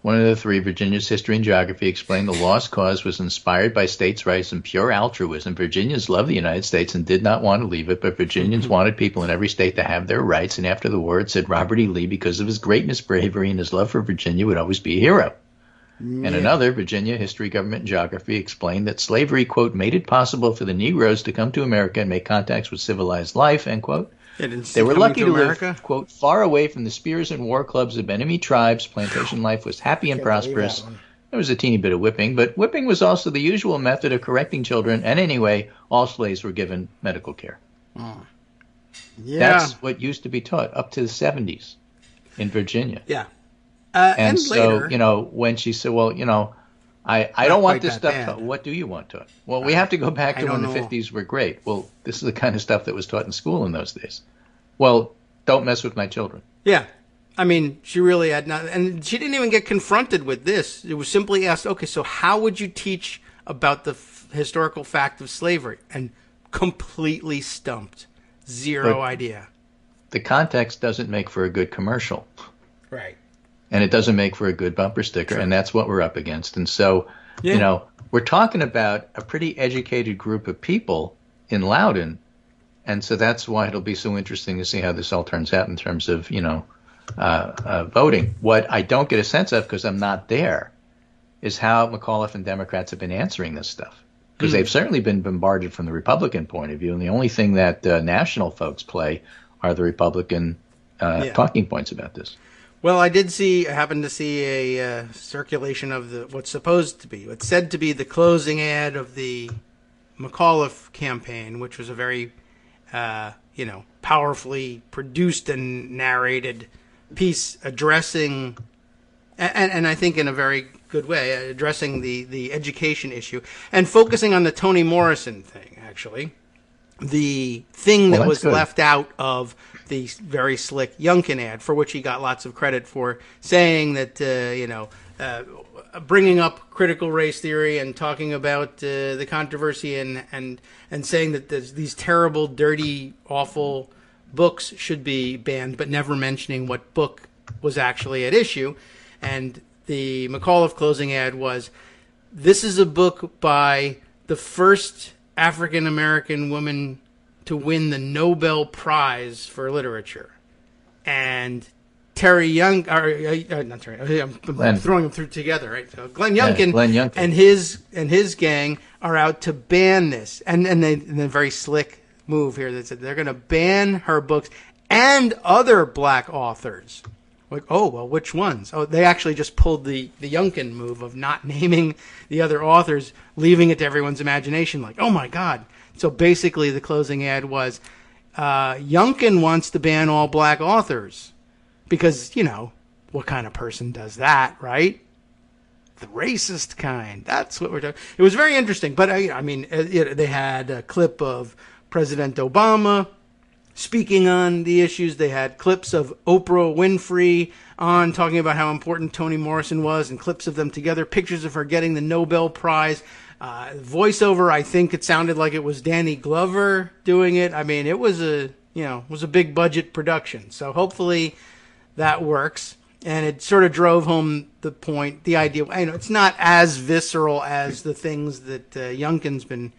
Speaker 3: One of the three, Virginia's History and Geography, explained the lost cause was inspired by states' rights and pure altruism. Virginians loved the United States and did not want to leave it, but Virginians wanted people in every state to have their rights. And after the war, it said Robert E. Lee, because of his greatness, bravery, and his love for Virginia, would always be a hero. Yeah. And another, Virginia History, Government, and Geography, explained that slavery, quote, made it possible for the Negroes to come to America and make contacts with civilized life, end quote. They were lucky to live, quote, far away from the spears and war clubs of enemy tribes. Plantation life was happy and prosperous. There was a teeny bit of whipping, but whipping was also the usual method of correcting children. And anyway, all slaves were given medical care. That's what used to be taught up to the 70s in Virginia.
Speaker 2: Yeah.
Speaker 3: And
Speaker 2: so,
Speaker 3: later, when she said, well, I don't want
Speaker 2: quite
Speaker 3: this
Speaker 2: that
Speaker 3: stuff
Speaker 2: bad.
Speaker 3: taught. What do you want taught? Well, we have to go back
Speaker 2: I
Speaker 3: to when
Speaker 2: don't
Speaker 3: the
Speaker 2: know.
Speaker 3: 50s were great. Well, this is the kind of stuff that was taught in school in those days. Well, don't mess with my children.
Speaker 2: Yeah. I mean, she really had not, and she didn't even get confronted with this. It was simply asked, okay, so how would you teach about the historical fact of slavery? And completely stumped. Zero idea.
Speaker 3: The context doesn't make for a good commercial.
Speaker 2: Right.
Speaker 3: And it doesn't make for a good bumper sticker, and that's what we're up against. And so, you know, we're talking about a pretty educated group of people in Loudoun, and so that's why it'll be so interesting to see how this all turns out in terms of, voting. What I don't get a sense of, because I'm not there, is how McAuliffe and Democrats have been answering this stuff. Because they've certainly been bombarded from the Republican point of view, and the only thing that national folks play are the Republican talking points about this.
Speaker 2: Well, I happened to see a circulation of what's said to be the closing ad of the McAuliffe campaign, which was a very, powerfully produced and narrated piece addressing, and I think in a very good way, addressing the education issue and focusing on the Toni Morrison thing, actually. The thing that was left out of the very slick Youngkin ad, for which he got lots of credit for saying that, bringing up critical race theory and talking about the controversy and saying that these terrible, dirty, awful books should be banned, but never mentioning what book was actually at issue. And the McAuliffe closing ad was, this is a book by the first African-American woman to win the Nobel Prize for Literature. And Terry Young, not Terry, I'm throwing them through together, right? So Glenn Youngkin, and his gang are out to ban this. And the very slick move here that said they're going to ban her books and other black authors. Like, oh, well, which ones? Oh, they actually just pulled the Youngkin move of not naming the other authors, leaving it to everyone's imagination. Like, oh, my God. So basically the closing ad was, Youngkin wants to ban all black authors. Because, what kind of person does that, right? The racist kind. That's what we're talking. It was very interesting. But, they had a clip of President Obama speaking on the issues. They had clips of Oprah Winfrey on talking about how important Toni Morrison was, and clips of them together, pictures of her getting the Nobel Prize. Voiceover, I think it sounded like it was Danny Glover doing it. I mean, it was a big budget production. So hopefully that works. And it sort of drove home the idea. It's not as visceral as the things that Youngkin's been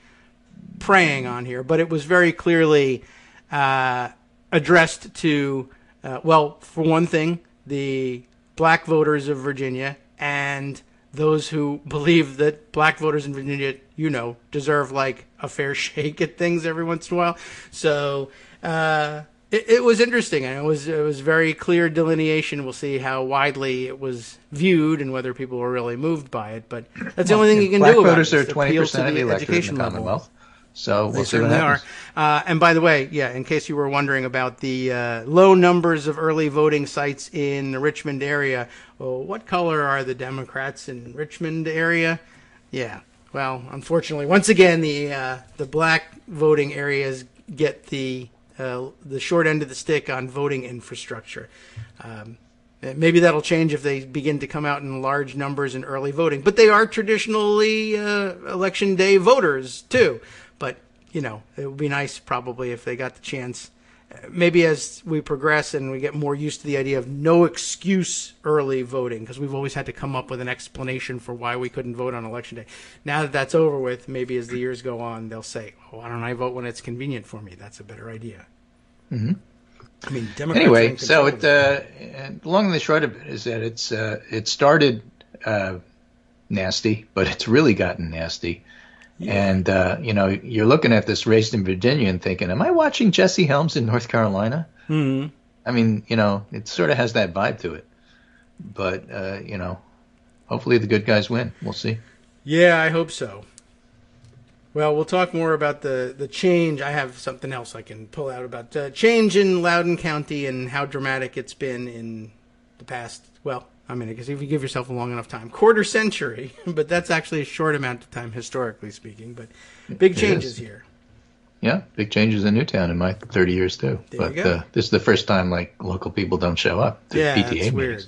Speaker 2: preying on here, but it was very clearly addressed to, for one thing, the black voters of Virginia and those who believe that black voters in Virginia, deserve like a fair shake at things every once in a while. So it was interesting, and it was very clear delineation. We'll see how widely it was viewed and whether people were really moved by it. But that's the only thing you can do about it.
Speaker 3: Black voters are 20% of the electorate in the Commonwealth. So we'll see what happens.
Speaker 2: And by the way, in case you were wondering about the low numbers of early voting sites in the Richmond area, what color are the Democrats in Richmond area? Yeah, well, unfortunately, once again, the black voting areas get the short end of the stick on voting infrastructure. Maybe that'll change if they begin to come out in large numbers in early voting. But they are traditionally election day voters, too. But, it would be nice probably if they got the chance. Maybe as we progress and we get more used to the idea of no excuse early voting, because we've always had to come up with an explanation for why we couldn't vote on election day. Now that that's over with, maybe as the years go on, they'll say, why don't I vote when it's convenient for me? That's a better idea.
Speaker 3: Mm-hmm.
Speaker 2: I mean, Democrats
Speaker 3: anyway, so long and the short of it is that it started nasty, but it's really gotten nasty. Yeah. And, you're looking at this race in Virginia and thinking, am I watching Jesse Helms in North Carolina?
Speaker 2: Mm-hmm.
Speaker 3: I mean, it sort of has that vibe to it. But, hopefully the good guys win. We'll see.
Speaker 2: Yeah, I hope so. Well, we'll talk more about the change. I have something else I can pull out about change in Loudoun County and how dramatic it's been in the past, I mean, because if you give yourself a long enough time, quarter century, but that's actually a short amount of time historically speaking. But big changes here.
Speaker 3: Yeah, big changes in Newtown in my 30 years too.
Speaker 2: There you go.
Speaker 3: This is the first time like local people don't show up to PTA
Speaker 2: That's
Speaker 3: meetings.
Speaker 2: weird.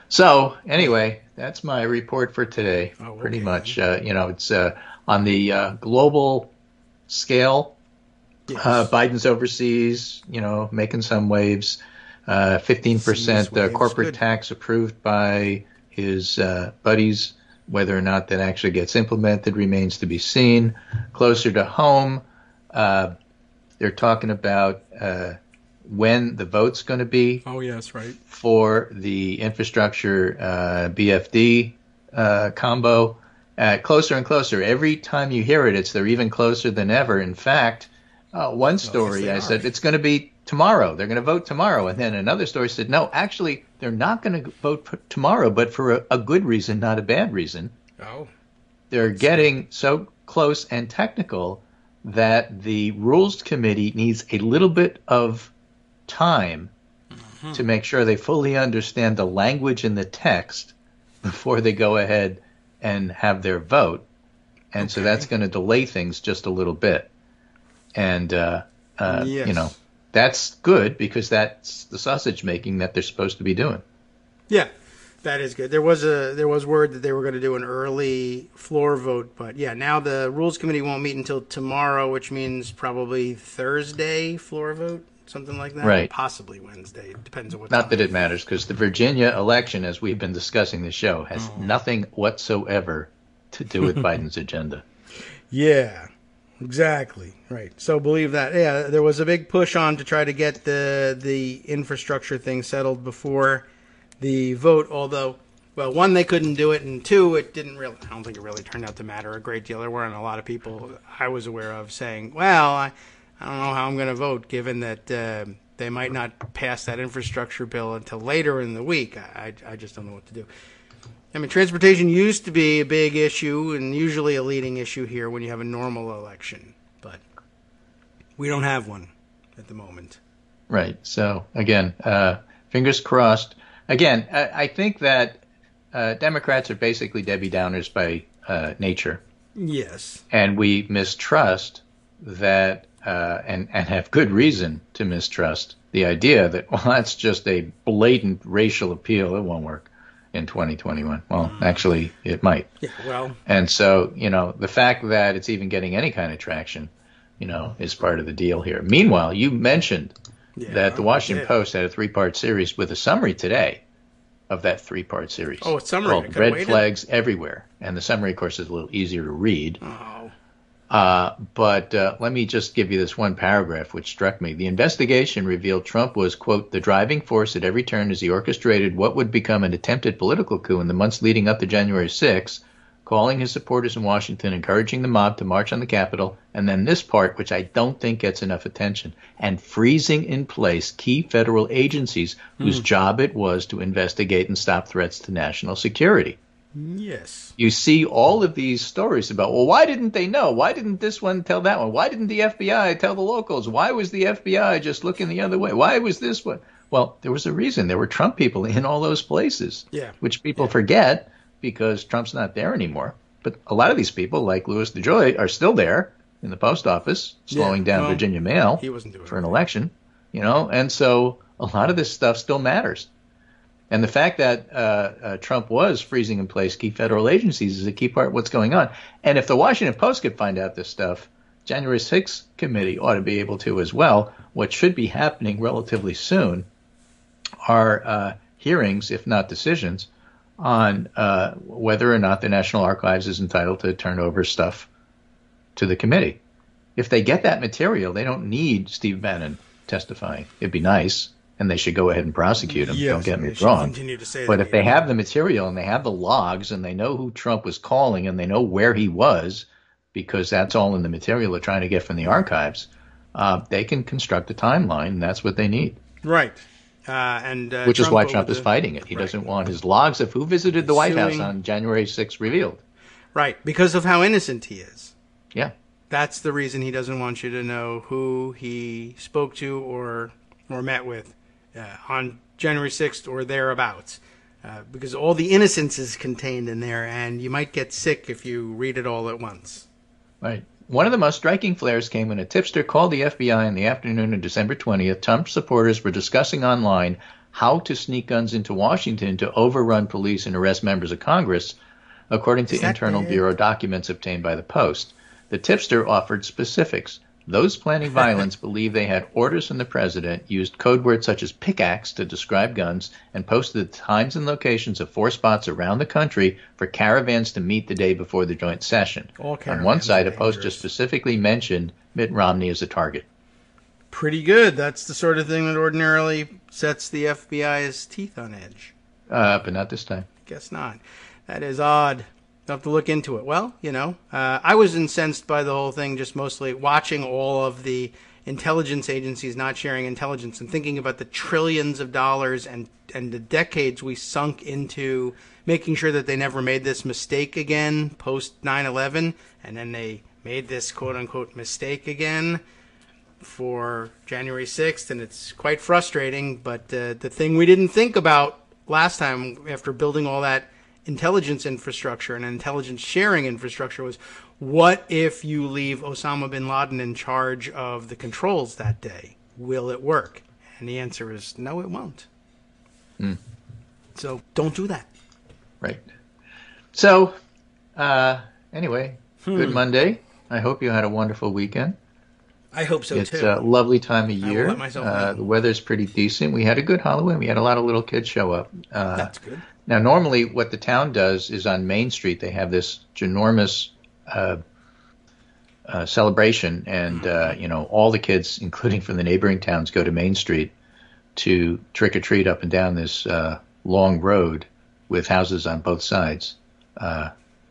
Speaker 3: So anyway, that's my report for today. Pretty much, it's on the global scale.
Speaker 2: Yes.
Speaker 3: Biden's overseas, making some waves. 15% corporate tax approved by his buddies. Whether or not that actually gets implemented remains to be seen. Closer to home, they're talking about when the vote's going to be.
Speaker 2: Oh, yes, right.
Speaker 3: For the infrastructure BFD combo. Closer and closer. Every time you hear it, they're even closer than ever. In fact, one story, I said, it's going to be tomorrow. They're going to vote tomorrow. And then another story said, no, actually, they're not going to vote tomorrow, but for a good reason, not a bad reason.
Speaker 2: Oh.
Speaker 3: They're getting so close and technical that the Rules Committee needs a little bit of time to make sure they fully understand the language in the text before they go ahead and have their vote. And so that's going to delay things just a little bit. And, that's good because that's the sausage making that they're supposed to be doing.
Speaker 2: Yeah, that is good. There was word that they were going to do an early floor vote, but yeah, now the Rules Committee won't meet until tomorrow, which means probably Thursday floor vote, something like that.
Speaker 3: Right.
Speaker 2: Possibly Wednesday. It depends on what
Speaker 3: Not
Speaker 2: time.
Speaker 3: that it matters because the Virginia election, as we've been discussing the show, has nothing whatsoever to do with Biden's agenda.
Speaker 2: Yeah. Exactly. Right. So believe that. Yeah, there was a big push on to try to get the infrastructure thing settled before the vote, although, well, one, they couldn't do it, and two, I don't think it really turned out to matter a great deal. There weren't a lot of people I was aware of saying, well, I don't know how I'm going to vote, given that they might not pass that infrastructure bill until later in the week. I just don't know what to do. I mean, transportation used to be a big issue and usually a leading issue here when you have a normal election, but we don't have one at the moment.
Speaker 3: Right. So, again, fingers crossed. Again, I think that Democrats are basically Debbie Downers by nature.
Speaker 2: Yes.
Speaker 3: And we mistrust that, and have good reason to mistrust the idea that, well, that's just a blatant racial appeal. It won't work in 2021. Well, actually, it might.
Speaker 2: Yeah, well.
Speaker 3: And so, the fact that it's even getting any kind of traction, is part of the deal here. Meanwhile, you mentioned that the Washington Post had a 3-part series with a summary today of that 3-part series.
Speaker 2: Oh, it's summary.
Speaker 3: Called Red Flags Everywhere. And the summary, of course, is a little easier to read.
Speaker 2: Oh.
Speaker 3: But let me just give you this one paragraph which struck me. The investigation revealed Trump was, quote, the driving force at every turn as he orchestrated what would become an attempted political coup in the months leading up to January 6th, calling his supporters in Washington, encouraging the mob to march on the Capitol, and then this part, which I don't think gets enough attention, and freezing in place key federal agencies whose job it was to investigate and stop threats to national security.
Speaker 2: Yes.
Speaker 3: You see all of these stories about, well, why didn't they know? Why didn't this one tell that one? Why didn't the FBI tell the locals? Why was the FBI just looking the other way? Why was this one? Well, there was a reason. There were Trump people in all those places, which people forget because Trump's not there anymore. But a lot of these people, like Louis DeJoy, are still there in the post office, slowing down Virginia mail
Speaker 2: he wasn't doing
Speaker 3: for an election, and so a lot of this stuff still matters. And the fact that Trump was freezing in place key federal agencies is a key part of what's going on. And if the Washington Post could find out this stuff, January 6th committee ought to be able to as well. What should be happening relatively soon are hearings, if not decisions, on whether or not the National Archives is entitled to turn over stuff to the committee. If they get that material, they don't need Steve Bannon testifying. It'd be nice. And they should go ahead and prosecute him.
Speaker 2: Yes,
Speaker 3: don't get me wrong. But if they
Speaker 2: that.
Speaker 3: have the material and they have the logs and they know who Trump was calling and they know where he was, because that's all in the material they're trying to get from the archives, they can construct a timeline, and that's what they need.
Speaker 2: Right.
Speaker 3: Which is why Trump is fighting it. He doesn't want his logs of who visited the White House on January 6th revealed.
Speaker 2: Right, because of how innocent he is.
Speaker 3: Yeah.
Speaker 2: That's the reason he doesn't want you to know who he spoke to or met with on January 6th or thereabouts. because all the innocence is contained in there, and you might get sick if you read it all at once.
Speaker 3: Right. One of the most striking flares came when a tipster called the FBI in the afternoon of December 20th. Trump supporters were discussing online how to sneak guns into Washington to overrun police and arrest members of Congress, according to internal bureau documents obtained by the Post. The tipster offered specifics. Those planning violence believe they had orders from the president, used code words such as pickaxe to describe guns, and posted the times and locations of 4 spots around the country for caravans to meet the day before the joint session. On one side, a post just specifically mentioned Mitt Romney as a target.
Speaker 2: Pretty good. That's the sort of thing that ordinarily sets the FBI's teeth on edge.
Speaker 3: But not this time.
Speaker 2: Guess not. That is odd. I'll have to look into it. Well, I was incensed by the whole thing, just mostly watching all of the intelligence agencies not sharing intelligence and thinking about the trillions of dollars and the decades we sunk into making sure that they never made this mistake again post 9/11, and then they made this quote-unquote mistake again for January 6th, and it's quite frustrating. But the thing we didn't think about last time after building all that intelligence infrastructure and intelligence sharing infrastructure was, what if you leave Osama bin Laden in charge of the controls that day? Will it work? And the answer is no, it won't. So don't do that.
Speaker 3: Right. So, anyway, good Monday. I hope you had a wonderful weekend.
Speaker 2: I hope so,
Speaker 3: it's
Speaker 2: too.
Speaker 3: It's a lovely time of year.
Speaker 2: I will let myself
Speaker 3: the weather's pretty decent. We had a good Halloween. We had a lot of little kids show up.
Speaker 2: That's good.
Speaker 3: Now, normally what the town does is on Main Street, they have this ginormous celebration, and all the kids, including from the neighboring towns, go to Main Street to trick or treat up and down this long road with houses on both sides,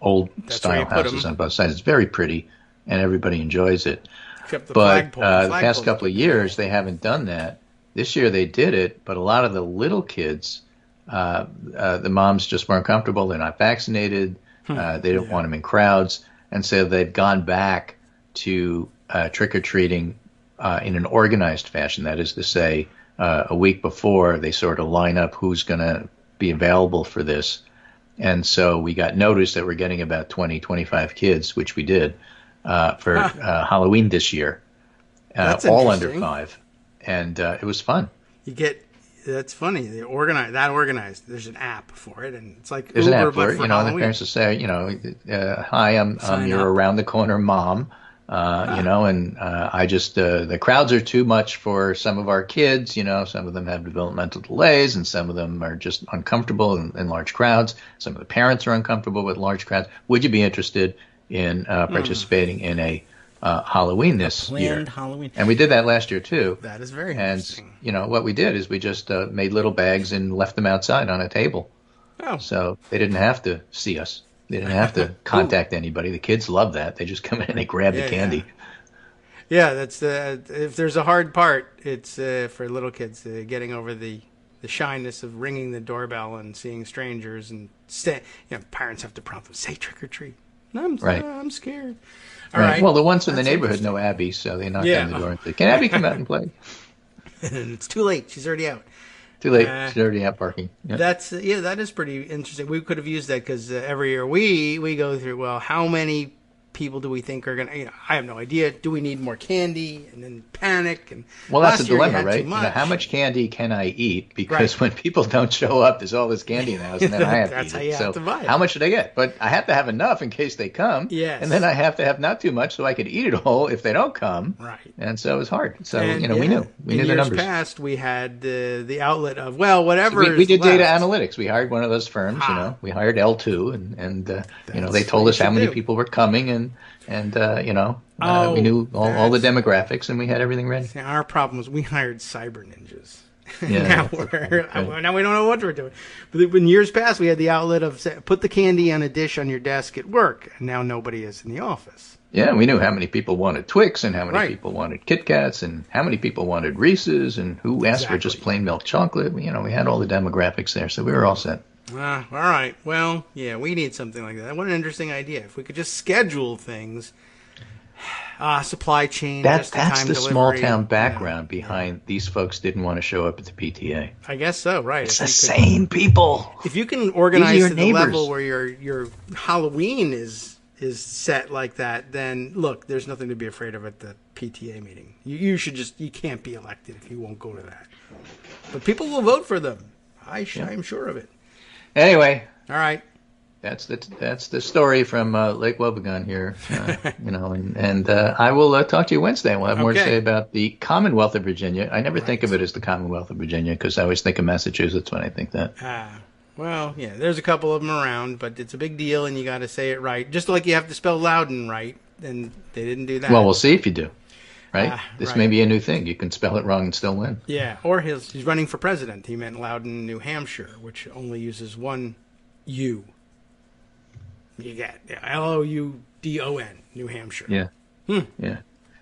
Speaker 3: old style houses on both sides. It's very pretty, and everybody enjoys it.
Speaker 2: Except the
Speaker 3: but
Speaker 2: flagpole.
Speaker 3: The past couple of years, they haven't done that. This year they did it, but a lot of the little kids, the moms just weren't comfortable. They're not vaccinated. They don't want them in crowds. And so they've gone back to trick-or-treating in an organized fashion. That is to say, a week before, they sort of line up who's going to be available for this. And so we got notice that we're getting about 20, 25 kids, which we did, for Halloween this year, all under 5. And it was fun.
Speaker 2: That's funny. They organized. There's an app for it, and it's like
Speaker 3: there's
Speaker 2: Uber,
Speaker 3: an app for it.
Speaker 2: and
Speaker 3: the parents will say, hi, I'm your around the corner mom, and I just the crowds are too much for some of our kids. Some of them have developmental delays, and some of them are just uncomfortable in large crowds. Some of the parents are uncomfortable with large crowds. Would you be interested in participating in a Halloween this year?
Speaker 2: Halloween.
Speaker 3: And we did that last year too.
Speaker 2: That is very interesting.
Speaker 3: And what we did is we just made little bags and left them outside on a table.
Speaker 2: Oh.
Speaker 3: So they didn't have to see us. They didn't have to contact anybody. The kids love that. They just come in and they grab the candy.
Speaker 2: Yeah, that's if there's a hard part, it's for little kids getting over the shyness of ringing the doorbell and seeing strangers, and parents have to prompt them, say trick or treat. I'm scared. All right.
Speaker 3: Well, the ones in the neighborhood know Abby, so they knock on the door and say, "Can Abby come out and play?"
Speaker 2: And it's too late. She's already out.
Speaker 3: Too late. She's already out barking. Yep.
Speaker 2: That is pretty interesting. We could have used that because every year we go through, well, how many people do we think are going to, I have no idea. Do we need more candy? And then panic. And
Speaker 3: well, that's a dilemma, right? How much candy can I eat? Because when people don't show up, there's all this candy in the house, and then I have to eat it.
Speaker 2: That's how you have to buy it.
Speaker 3: How much should I get? But I have to have enough in case they come.
Speaker 2: Yes.
Speaker 3: And then I have to have not too much so I could eat it all if they don't come.
Speaker 2: Right.
Speaker 3: And so it was hard. So, we knew. We knew the numbers.
Speaker 2: In years past, we had the outlet of, whatever
Speaker 3: so we did data analytics. We hired one of those firms, We hired L2, and they told us how many people were coming, and we knew all the demographics, and we had everything ready.
Speaker 2: See, our problem was we hired cyber ninjas.
Speaker 3: Yeah,
Speaker 2: now we don't know what we're doing. But in years past, we had the outlet of put the candy on a dish on your desk at work, and now nobody is in the office.
Speaker 3: Yeah, we knew how many people wanted Twix, and how many people wanted Kit Kats, and how many people wanted Reese's, and who asked for just plain milk chocolate. We had all the demographics there, so we were all set.
Speaker 2: All right. Well, yeah, we need something like that. What an interesting idea. If we could just schedule things. Supply chain,
Speaker 3: That's
Speaker 2: just-in-time
Speaker 3: the
Speaker 2: delivery.
Speaker 3: small town background behind these folks didn't want to show up at the PTA.
Speaker 2: I guess so, right.
Speaker 3: It's the same people.
Speaker 2: If you can organize
Speaker 3: your
Speaker 2: to the
Speaker 3: neighbors.
Speaker 2: level where your Halloween is set like that, then look, there's nothing to be afraid of at the PTA meeting. You can't be elected if you won't go to that. But people will vote for them. I'm sure of it.
Speaker 3: Anyway.
Speaker 2: All right.
Speaker 3: That's the story from Lake Wobegon here, and I will talk to you Wednesday. We'll have more to say about the Commonwealth of Virginia. I never think of it as the Commonwealth of Virginia because I always think of Massachusetts when I think that.
Speaker 2: Well, yeah, there's a couple of them around, but it's a big deal, and you got to say it right. Just like you have to spell Loudon right, and they didn't do that.
Speaker 3: Well, we'll see if you do. Right? This
Speaker 2: right.
Speaker 3: may be a new thing. You can spell it wrong and still win.
Speaker 2: Yeah, or he's running for president. He meant Loudon, New Hampshire, which only uses one U. You get Loudon, New Hampshire.
Speaker 3: Yeah. Yeah.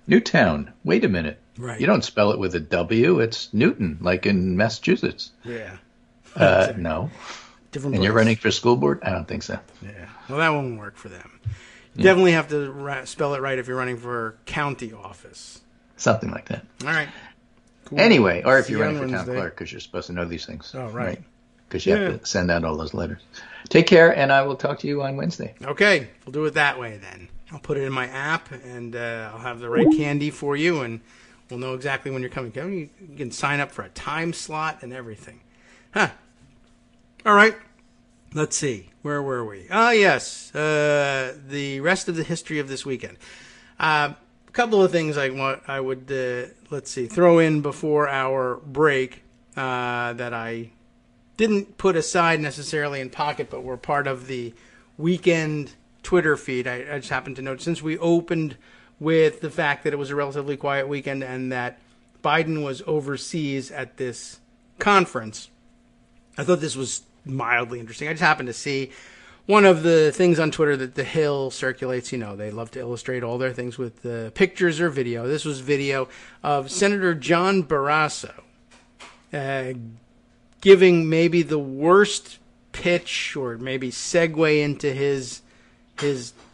Speaker 3: Newtown. Wait a minute.
Speaker 2: Right.
Speaker 3: You don't spell it with a W. It's Newton, like in Massachusetts.
Speaker 2: Yeah.
Speaker 3: No.
Speaker 2: Different.
Speaker 3: And you're running for school board? I don't think so.
Speaker 2: Yeah. Well, that won't work for them. You definitely have to spell it right if you're running for county office.
Speaker 3: Something like that.
Speaker 2: All right. Cool.
Speaker 3: Anyway, or if you're running for
Speaker 2: Wednesday.
Speaker 3: town clerk, because you're supposed to know these things.
Speaker 2: Oh, right.
Speaker 3: Because you have to send out all those letters. Take care, and I will talk to you on Wednesday.
Speaker 2: Okay. We'll do it that way then. I'll put it in my app, and I'll have the right candy for you, and we'll know exactly when you're coming. You can sign up for a time slot and everything. Huh. All right. Let's see. Where were we? Yes. The rest of the history of this weekend. A couple of things I would throw in before our break that I didn't put aside necessarily in pocket, but were part of the weekend Twitter feed. I just happened to note, since we opened with the fact that it was a relatively quiet weekend and that Biden was overseas at this conference, I thought this was mildly interesting. I just happened to see one of the things on Twitter that The Hill circulates. They love to illustrate all their things with pictures or video. This was video of Senator John Barrasso giving maybe the worst pitch or maybe segue into his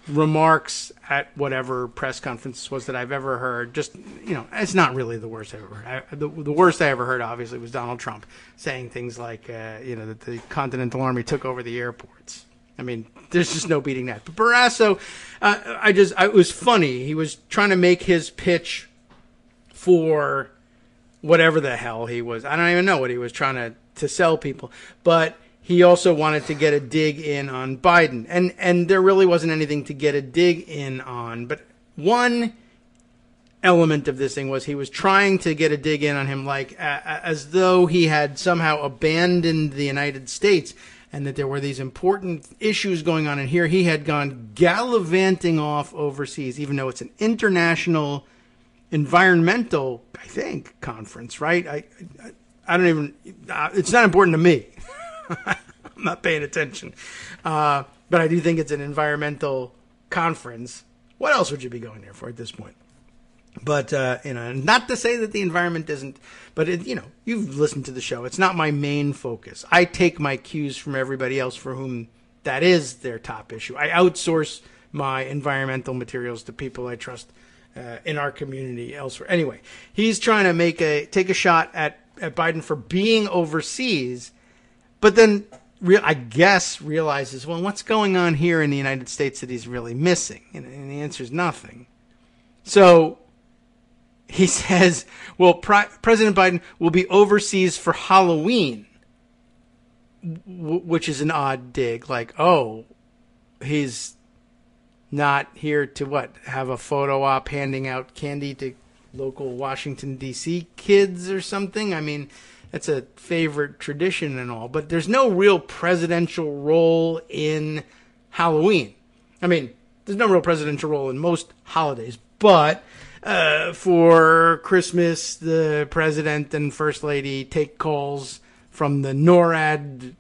Speaker 2: remarks at whatever press conference was that I've ever heard. Just, it's not really the worst I've ever heard. The worst I ever heard, obviously, was Donald Trump saying things like, that the Continental Army took over the airports. I mean, there's just no beating that. But Barrasso, it was funny. He was trying to make his pitch for whatever the hell he was. I don't even know what he was trying to sell people. But he also wanted to get a dig in on Biden. And there really wasn't anything to get a dig in on. But one element of this thing was he was trying to get a dig in on him as though he had somehow abandoned the United States and that there were these important issues going on. And here he had gone gallivanting off overseas, even though it's an international environmental, I think, conference, right? I don't even, it's not important to me. I'm not paying attention. But I do think it's an environmental conference. What else would you be going there for at this point? But, not to say that the environment isn't, but, you've listened to the show. It's not my main focus. I take my cues from everybody else for whom that is their top issue. I outsource my environmental materials to people I trust in our community elsewhere. Anyway, he's trying to take a shot at Biden for being overseas, but then I guess realizes, well, what's going on here in the United States that he's really missing? And the answer is nothing. So he says, well, President Biden will be overseas for Halloween, which is an odd dig. Like, oh, he's not here to have a photo op handing out candy to local Washington, D.C. kids or something. I mean, that's a favorite tradition and all, but there's no real presidential role in Halloween. I mean, there's no real presidential role in most holidays, but for Christmas, the president and first lady take calls from the NORAD,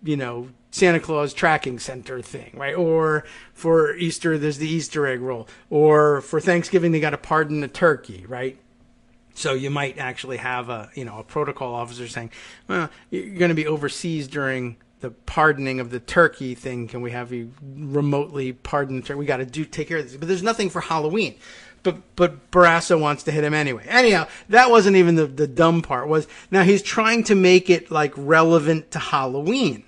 Speaker 2: Santa Claus tracking center thing, right? Or for Easter, there's the Easter egg roll. Or for Thanksgiving, they got to pardon the turkey, right? So you might actually have a protocol officer saying, well, you're going to be overseas during the pardoning of the turkey thing. Can we have you remotely pardon the turkey? We got to take care of this. But there's nothing for Halloween. but Barrasso wants to hit him anyway. Anyhow, that wasn't even the dumb part. Was now he's trying to make it like relevant to Halloween,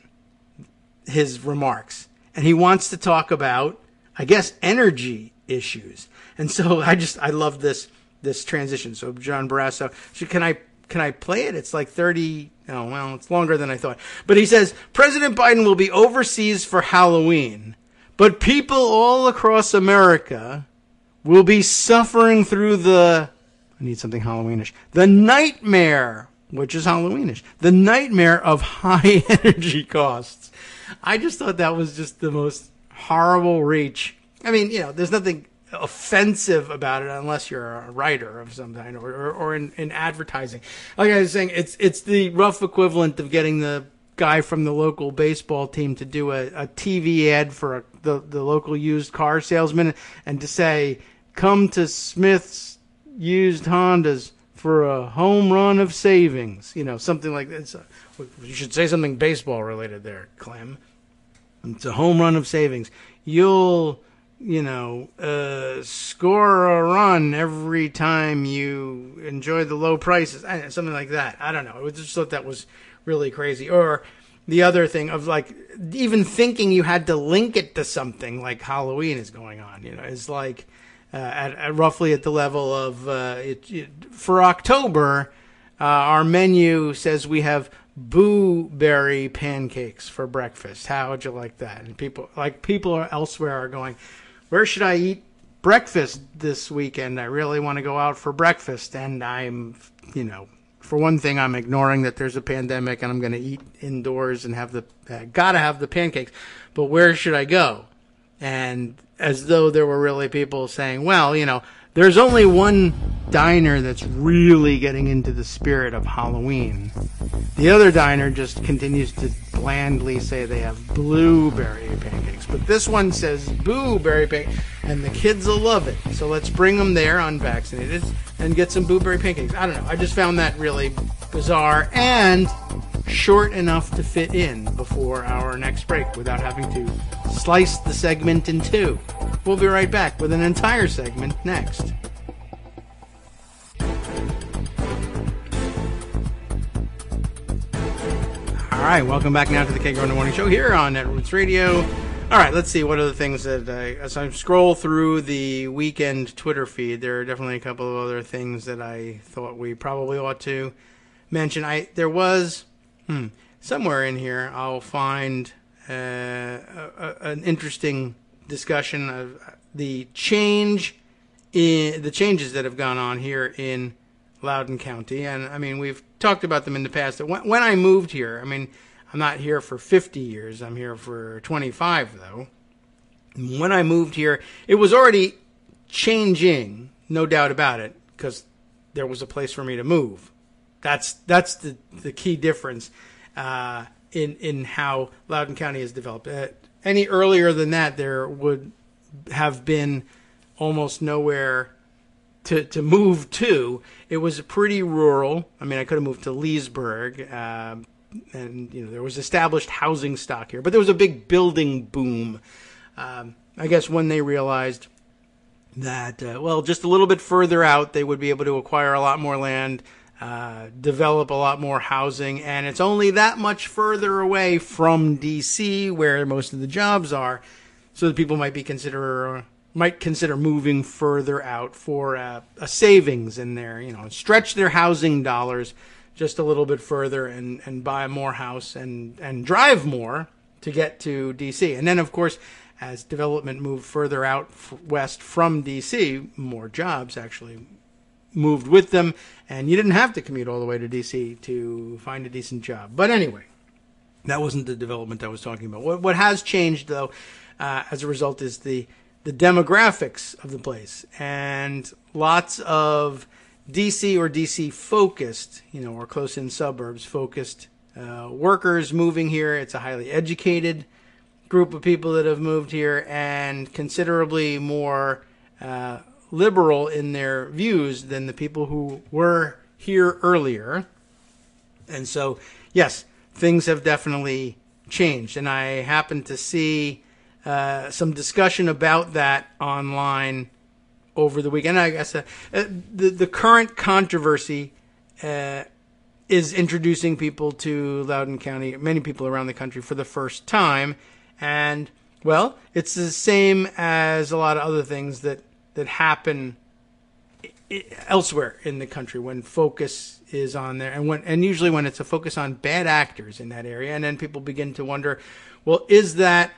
Speaker 2: his remarks. And he wants to talk about, I guess, energy issues. And so I love this transition. So John Barrasso, can I play it? It's like 30, oh, well, it's longer than I thought. But he says, President Biden will be overseas for Halloween, but people all across America will be suffering through I need something Halloweenish, the nightmare, which is Halloweenish, the nightmare of high energy costs. I just thought that was just the most horrible reach. I mean, there's nothing offensive about it unless you're a writer of some kind or in advertising. Like I was saying, it's the rough equivalent of getting the guy from the local baseball team to do a TV ad for the local used car salesman and to say, come to Smith's used Hondas for a home run of savings. Something like that. You should say something baseball related there, Clem. It's a home run of savings. You'll score a run every time you enjoy the low prices. Something like that. I don't know. I just thought that was really crazy. Or the other thing of like even thinking you had to link it to something like Halloween is going on, is like at roughly at the level of for October, our menu says we have blueberry pancakes for breakfast. How would you like that? And people elsewhere are going, where should I eat breakfast this weekend? I really want to go out for breakfast. And I'm, for one thing, I'm ignoring that there's a pandemic and I'm going to eat indoors and gotta have the pancakes. But where should I go? And as though there were really people saying, well, there's only one diner that's really getting into the spirit of Halloween. The other diner just continues to blandly say they have blueberry pancakes. But this one says blueberry pancakes, and the kids will love it. So let's bring them there unvaccinated and get some blueberry pancakes. I don't know. I just found that really bizarre and short enough to fit in before our next break without having to slice the segment in two. We'll be right back with an entire segment next. All right, welcome back now to the Kagro in the Morning Show here on Netroots Radio. All right, let's see what are the things that as I scroll through the weekend Twitter feed, there are definitely a couple of other things that I thought we probably ought to mention. There was somewhere in here I'll find an interesting discussion of the changes that have gone on here in Loudoun County. And I mean, we've talked about them in the past. When I moved here, I mean, I'm not here for 50 years. I'm here for 25, though. When I moved here, it was already changing, no doubt about it, because there was a place for me to move. That's the key difference in how Loudoun County has developed. Any earlier than that, there would have been almost nowhere to move to. It was pretty rural. I mean, I could have moved to Leesburg, and there was established housing stock here, but there was a big building boom. I guess when they realized that, just a little bit further out, they would be able to acquire a lot more land, develop a lot more housing, and it's only that much further away from D.C., where most of the jobs are, so that people might consider moving further out for a savings in there, stretch their housing dollars just a little bit further and buy more house and drive more to get to D.C. And then, of course, as development moved further out west from D.C., more jobs actually moved with them, and you didn't have to commute all the way to D.C. to find a decent job. But anyway, that wasn't the development I was talking about. What has changed, though, as a result is the demographics of the place. And lots of D.C. or D.C.-focused, or close-in suburbs-focused workers moving here. It's a highly educated group of people that have moved here and considerably more liberal in their views than the people who were here earlier. And so, yes, things have definitely changed. And I happened to see some discussion about that online over the weekend. I guess the current controversy is introducing people to Loudoun County, many people around the country, for the first time. And, well, it's the same as a lot of other things that happen elsewhere in the country when focus is on there, and usually when it's a focus on bad actors in that area, and then people begin to wonder, well, is that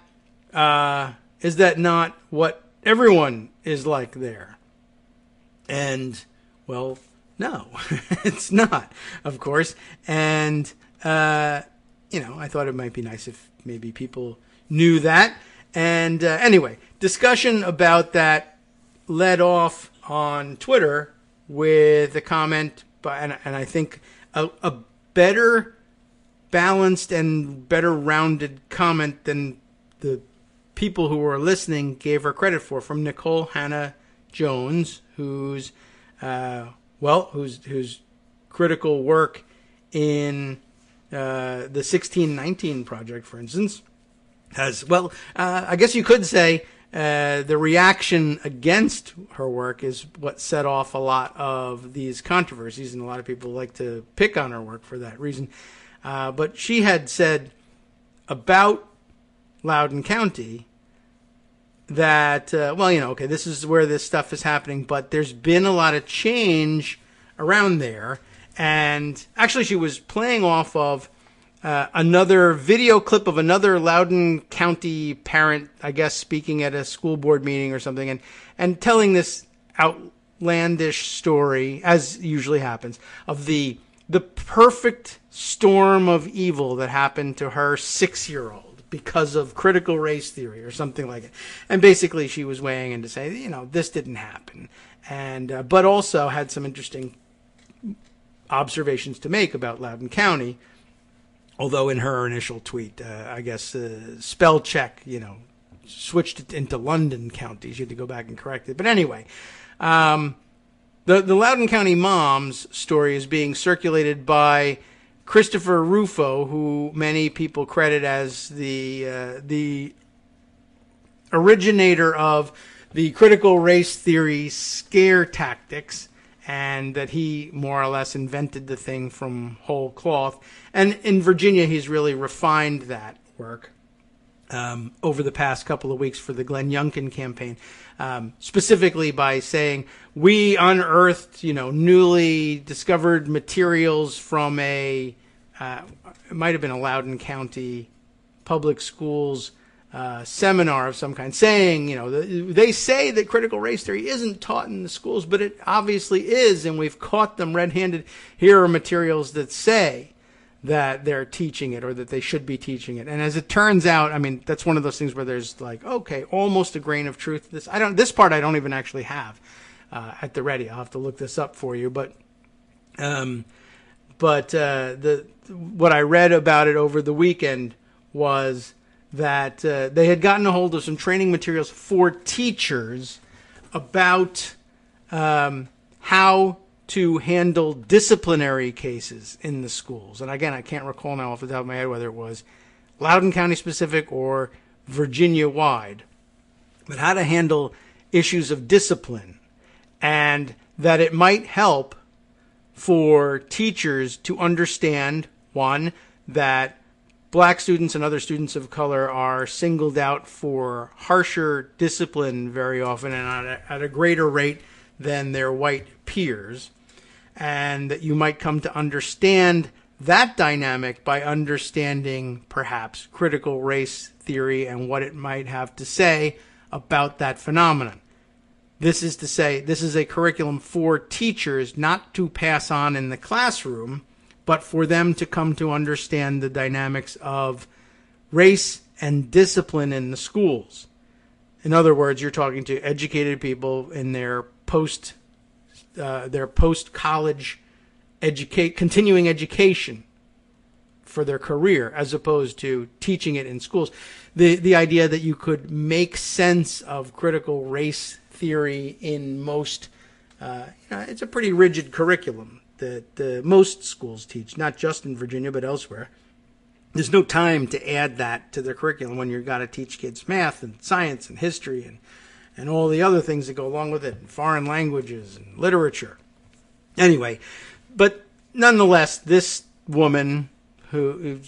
Speaker 2: not what everyone is like there? And, well, no, it's not, of course. And I thought it might be nice if maybe people knew that. And anyway, discussion about that led off on Twitter with a comment, and I think a better balanced and better rounded comment than the people who were listening gave her credit for, from Nicole Hannah Jones, whose critical work in the 1619 Project, for instance, has, I guess you could say, the reaction against her work is what set off a lot of these controversies, and a lot of people like to pick on her work for that reason. But she had said about Loudoun County that, this is where this stuff is happening, but there's been a lot of change around there. And actually, she was playing off of another video clip of another Loudoun County parent, I guess, speaking at a school board meeting or something, and telling this outlandish story, as usually happens, of the perfect storm of evil that happened to her 6-year-old because of critical race theory or something like it. And basically, she was weighing in to say, this didn't happen, and but also had some interesting observations to make about Loudoun County. Although in her initial tweet, I guess spell check, switched it into London County. She had to go back and correct it. But anyway, the Loudoun County mom's story is being circulated by Christopher Rufo, who many people credit as the originator of the critical race theory scare tactics, and that he more or less invented the thing from whole cloth. And in Virginia, he's really refined that work over the past couple of weeks for the Glenn Youngkin campaign, specifically by saying, we unearthed, newly discovered materials from it might have been a Loudoun County Public Schools seminar of some kind, saying, they say that critical race theory isn't taught in the schools, but it obviously is, and we've caught them red-handed. Here are materials that say that they're teaching it, or that they should be teaching it. And as it turns out, that's one of those things where there's almost a grain of truth to this. This part I don't even actually have at the ready. I'll have to look this up for you. But what I read about it over the weekend was that they had gotten a hold of some training materials for teachers about how to handle disciplinary cases in the schools. And again, I can't recall now off the top of my head whether it was Loudoun County specific or Virginia-wide, but how to handle issues of discipline, and that it might help for teachers to understand, one, that black students and other students of color are singled out for harsher discipline very often and at a greater rate than their white peers, and that you might come to understand that dynamic by understanding perhaps critical race theory and what it might have to say about that phenomenon. This is to say, this is a curriculum for teachers not to pass on in the classroom, but for them to come to understand the dynamics of race and discipline in the schools. In other words, you're talking to educated people in their post-college continuing education for their career, as opposed to teaching it in schools. The idea that you could make sense of critical race theory in most, it's a pretty rigid curriculum that most schools teach, not just in Virginia, but elsewhere. There's no time to add that to their curriculum when you've got to teach kids math and science and history and all the other things that go along with it, foreign languages and literature. Anyway, but nonetheless, this woman who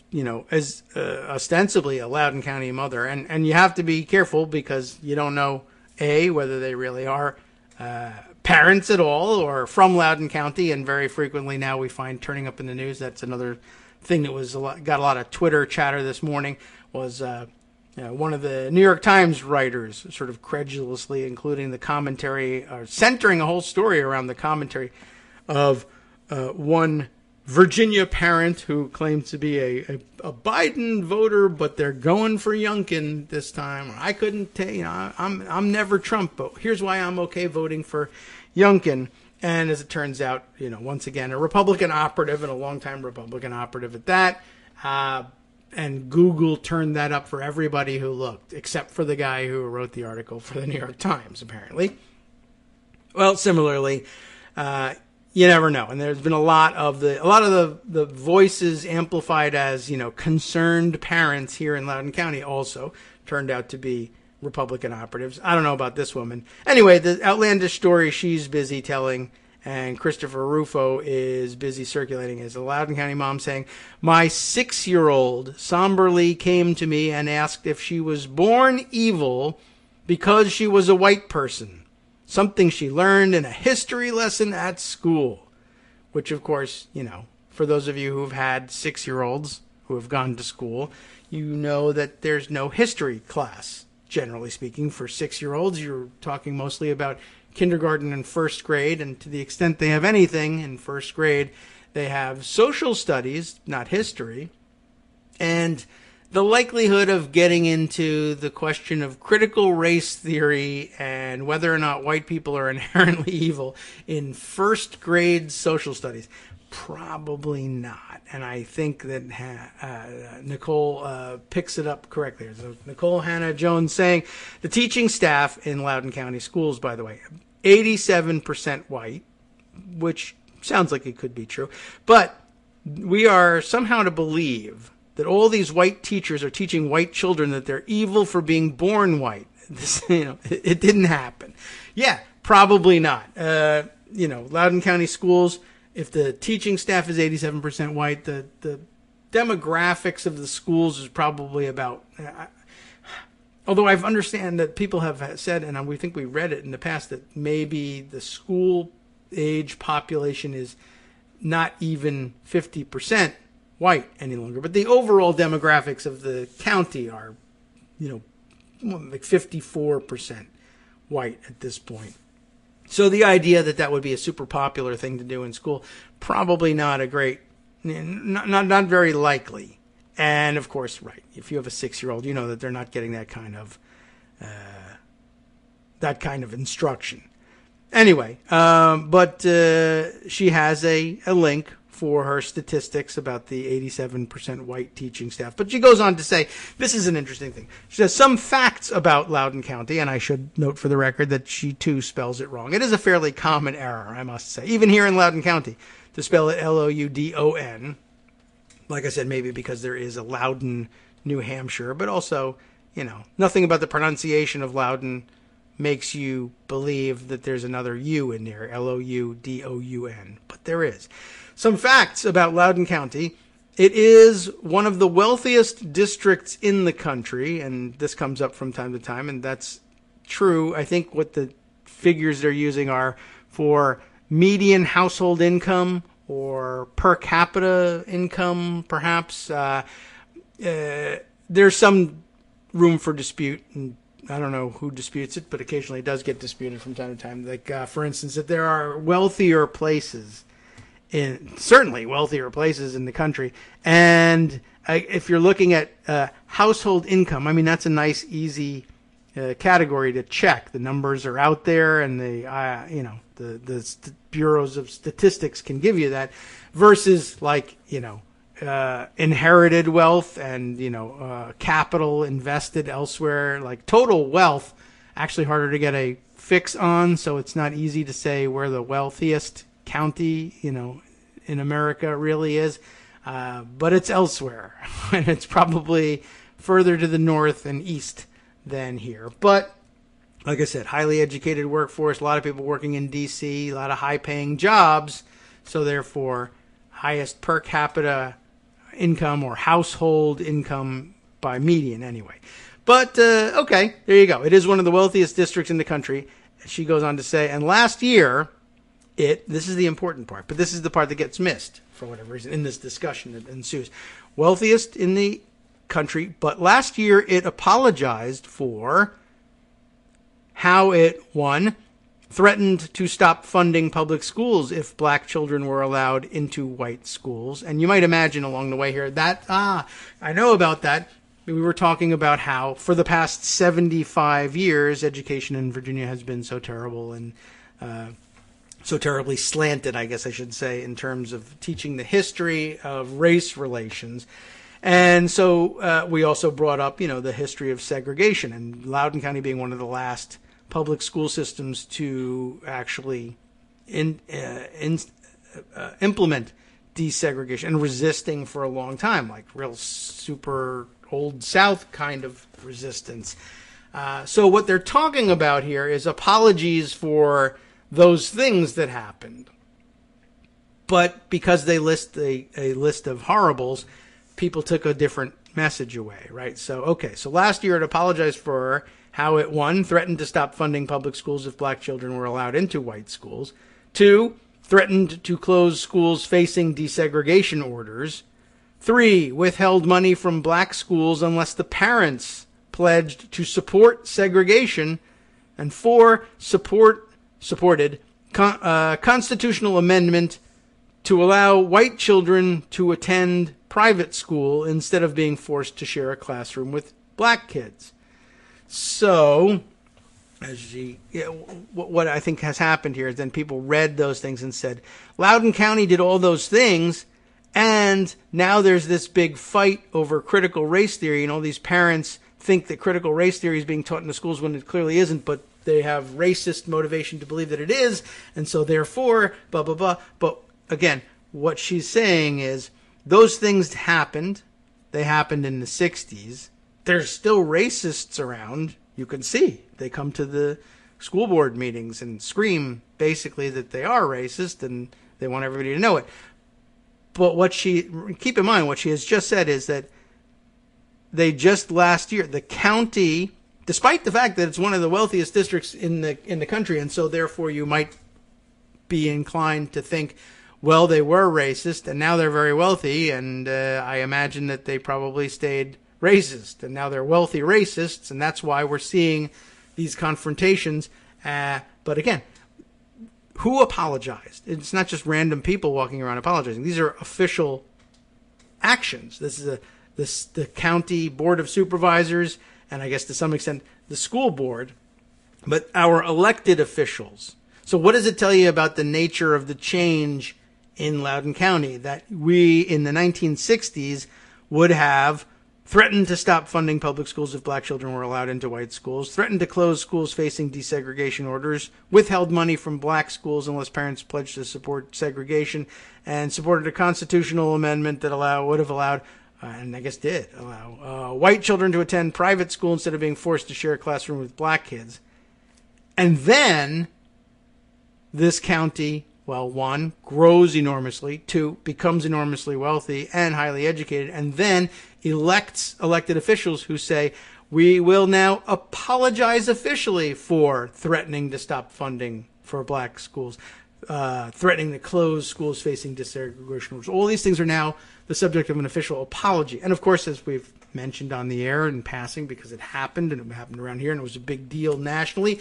Speaker 2: is ostensibly a Loudoun County mother, and you have to be careful because you don't know, A, whether they really are parents at all or from Loudoun County, and very frequently now we find turning up in the news. That's another thing that got a lot of Twitter chatter this morning, was one of the New York Times writers sort of credulously including the commentary, or centering a whole story around the commentary of one Virginia parent who claims to be a Biden voter, but they're going for Youngkin this time. I couldn't tell, I'm never Trump, but here's why I'm okay voting for Youngkin. And as it turns out, once again, a Republican operative, and a longtime Republican operative at that. And Google turned that up for everybody who looked, except for the guy who wrote the article for the New York Times, apparently. Well, similarly, you never know. And there's been a lot of the voices amplified as, concerned parents here in Loudoun County also turned out to be Republican operatives. I don't know about this woman. Anyway, the outlandish story she's busy telling, and Christopher Rufo is busy circulating, is a Loudoun County mom saying, "My 6-year-old somberly came to me and asked if she was born evil because she was a white person. Something she learned in a history lesson at school." Which, of course, for those of you who've had 6-year-olds who have gone to school, you know that there's no history class. Generally speaking, for 6-year-olds, you're talking mostly about kindergarten and first grade, and to the extent they have anything in first grade, they have social studies, not history, and the likelihood of getting into the question of critical race theory and whether or not white people are inherently evil in first grade social studies. Probably not. And I think that Nicole picks it up correctly. So Nicole Hannah Jones saying, the teaching staff in Loudoun County schools, by the way, 87% white, which sounds like it could be true. But we are somehow to believe that all these white teachers are teaching white children that they're evil for being born white. This, it didn't happen. Yeah, probably not. Loudoun County schools, if the teaching staff is 87% white, the demographics of the schools is probably about, although I understand that people have said, and we think we read it in the past, that maybe the school age population is not even 50% white any longer. But the overall demographics of the county are, like 54% white at this point. So the idea that would be a super popular thing to do in school, probably not a great, not very likely. And of course, right, if you have a 6-year-old, you know that they're not getting that kind of instruction. Anyway, but she has a link for her statistics about the 87% white teaching staff. But she goes on to say, this is an interesting thing. She says some facts about Loudoun County, and I should note for the record that she too spells it wrong. It is a fairly common error, I must say, even here in Loudoun County, to spell it Loudon. Like I said, maybe because there is a Loudoun, New Hampshire, but also, nothing about the pronunciation of Loudoun makes you believe that there's another U in there, Loudon, but there is. Some facts about Loudoun County. It is one of the wealthiest districts in the country, and this comes up from time to time, and that's true. I think what the figures they're using are for median household income or per capita income, perhaps. There's some room for dispute, and I don't know who disputes it, but occasionally it does get disputed from time to time. Like, for instance, that there are wealthier places, certainly wealthier places in the country. And if you're looking at household income, I mean, that's a nice, easy category to check. The numbers are out there, and the bureaus of statistics can give you that, versus inherited wealth and, capital invested elsewhere. Like total wealth, actually harder to get a fix on. So it's not easy to say where the wealthiest county, in America really is. But it's elsewhere, and it's probably further to the north and east than here. But like I said, highly educated workforce, a lot of people working in D.C., a lot of high-paying jobs, so therefore highest per capita income or household income by median anyway. But, okay, there you go. It is one of the wealthiest districts in the country. She goes on to say, and last year, this is the important part, but this is the part that gets missed for whatever reason in this discussion that ensues. Wealthiest in the country, but last year it apologized for how it, one, threatened to stop funding public schools if black children were allowed into white schools. And you might imagine along the way here that, I know about that. We were talking about how for the past 75 years, education in Virginia has been so terrible and so terribly slanted, I guess I should say, in terms of teaching the history of race relations. And so we also brought up, the history of segregation, and Loudoun County being one of the last public school systems to actually implement desegregation and resisting for a long time, like real super old South kind of resistance. So what they're talking about here is apologies for those things that happened. But because they list a list of horribles, people took a different message away, right? So last year it apologized for how it, one, threatened to stop funding public schools if black children were allowed into white schools. Two, threatened to close schools facing desegregation orders. Three, withheld money from black schools unless the parents pledged to support segregation. And four, supported constitutional amendment to allow white children to attend private school instead of being forced to share a classroom with black kids. So, what I think has happened here is then people read those things and said, Loudoun County did all those things, and now there's this big fight over critical race theory, and all these parents think that critical race theory is being taught in the schools when it clearly isn't, but they have racist motivation to believe that it is, and so therefore, blah, blah, blah. But again, what she's saying is those things happened. They happened in the 60s. There's still racists around. You can see they come to the school board meetings and scream basically that they are racist and they want everybody to know it. But keep in mind, what she has just said is that they just last year, the county, despite the fact that it's one of the wealthiest districts in the country, and so therefore you might be inclined to think, well, they were racist and now they're very wealthy, and I imagine that they probably stayed racist, and now they're wealthy racists, and that's why we're seeing these confrontations. But again, who apologized? It's not just random people walking around apologizing. These are official actions. This is the county board of supervisors, and I guess to some extent the school board, but our elected officials. So what does it tell you about the nature of the change in Loudoun County? That we, in the 1960s, would have threatened to stop funding public schools if black children were allowed into white schools, threatened to close schools facing desegregation orders, withheld money from black schools unless parents pledged to support segregation, and supported a constitutional amendment that would have allowed, and I guess did allow, white children to attend private school instead of being forced to share a classroom with black kids. And then this county, well, one, grows enormously, two, becomes enormously wealthy and highly educated, and then elects elected officials who say, we will now apologize officially for threatening to stop funding for black schools, threatening to close schools facing desegregation orders. All these things are now the subject of an official apology. And of course, as we've mentioned on the air in passing, because it happened, and it happened around here, and it was a big deal nationally,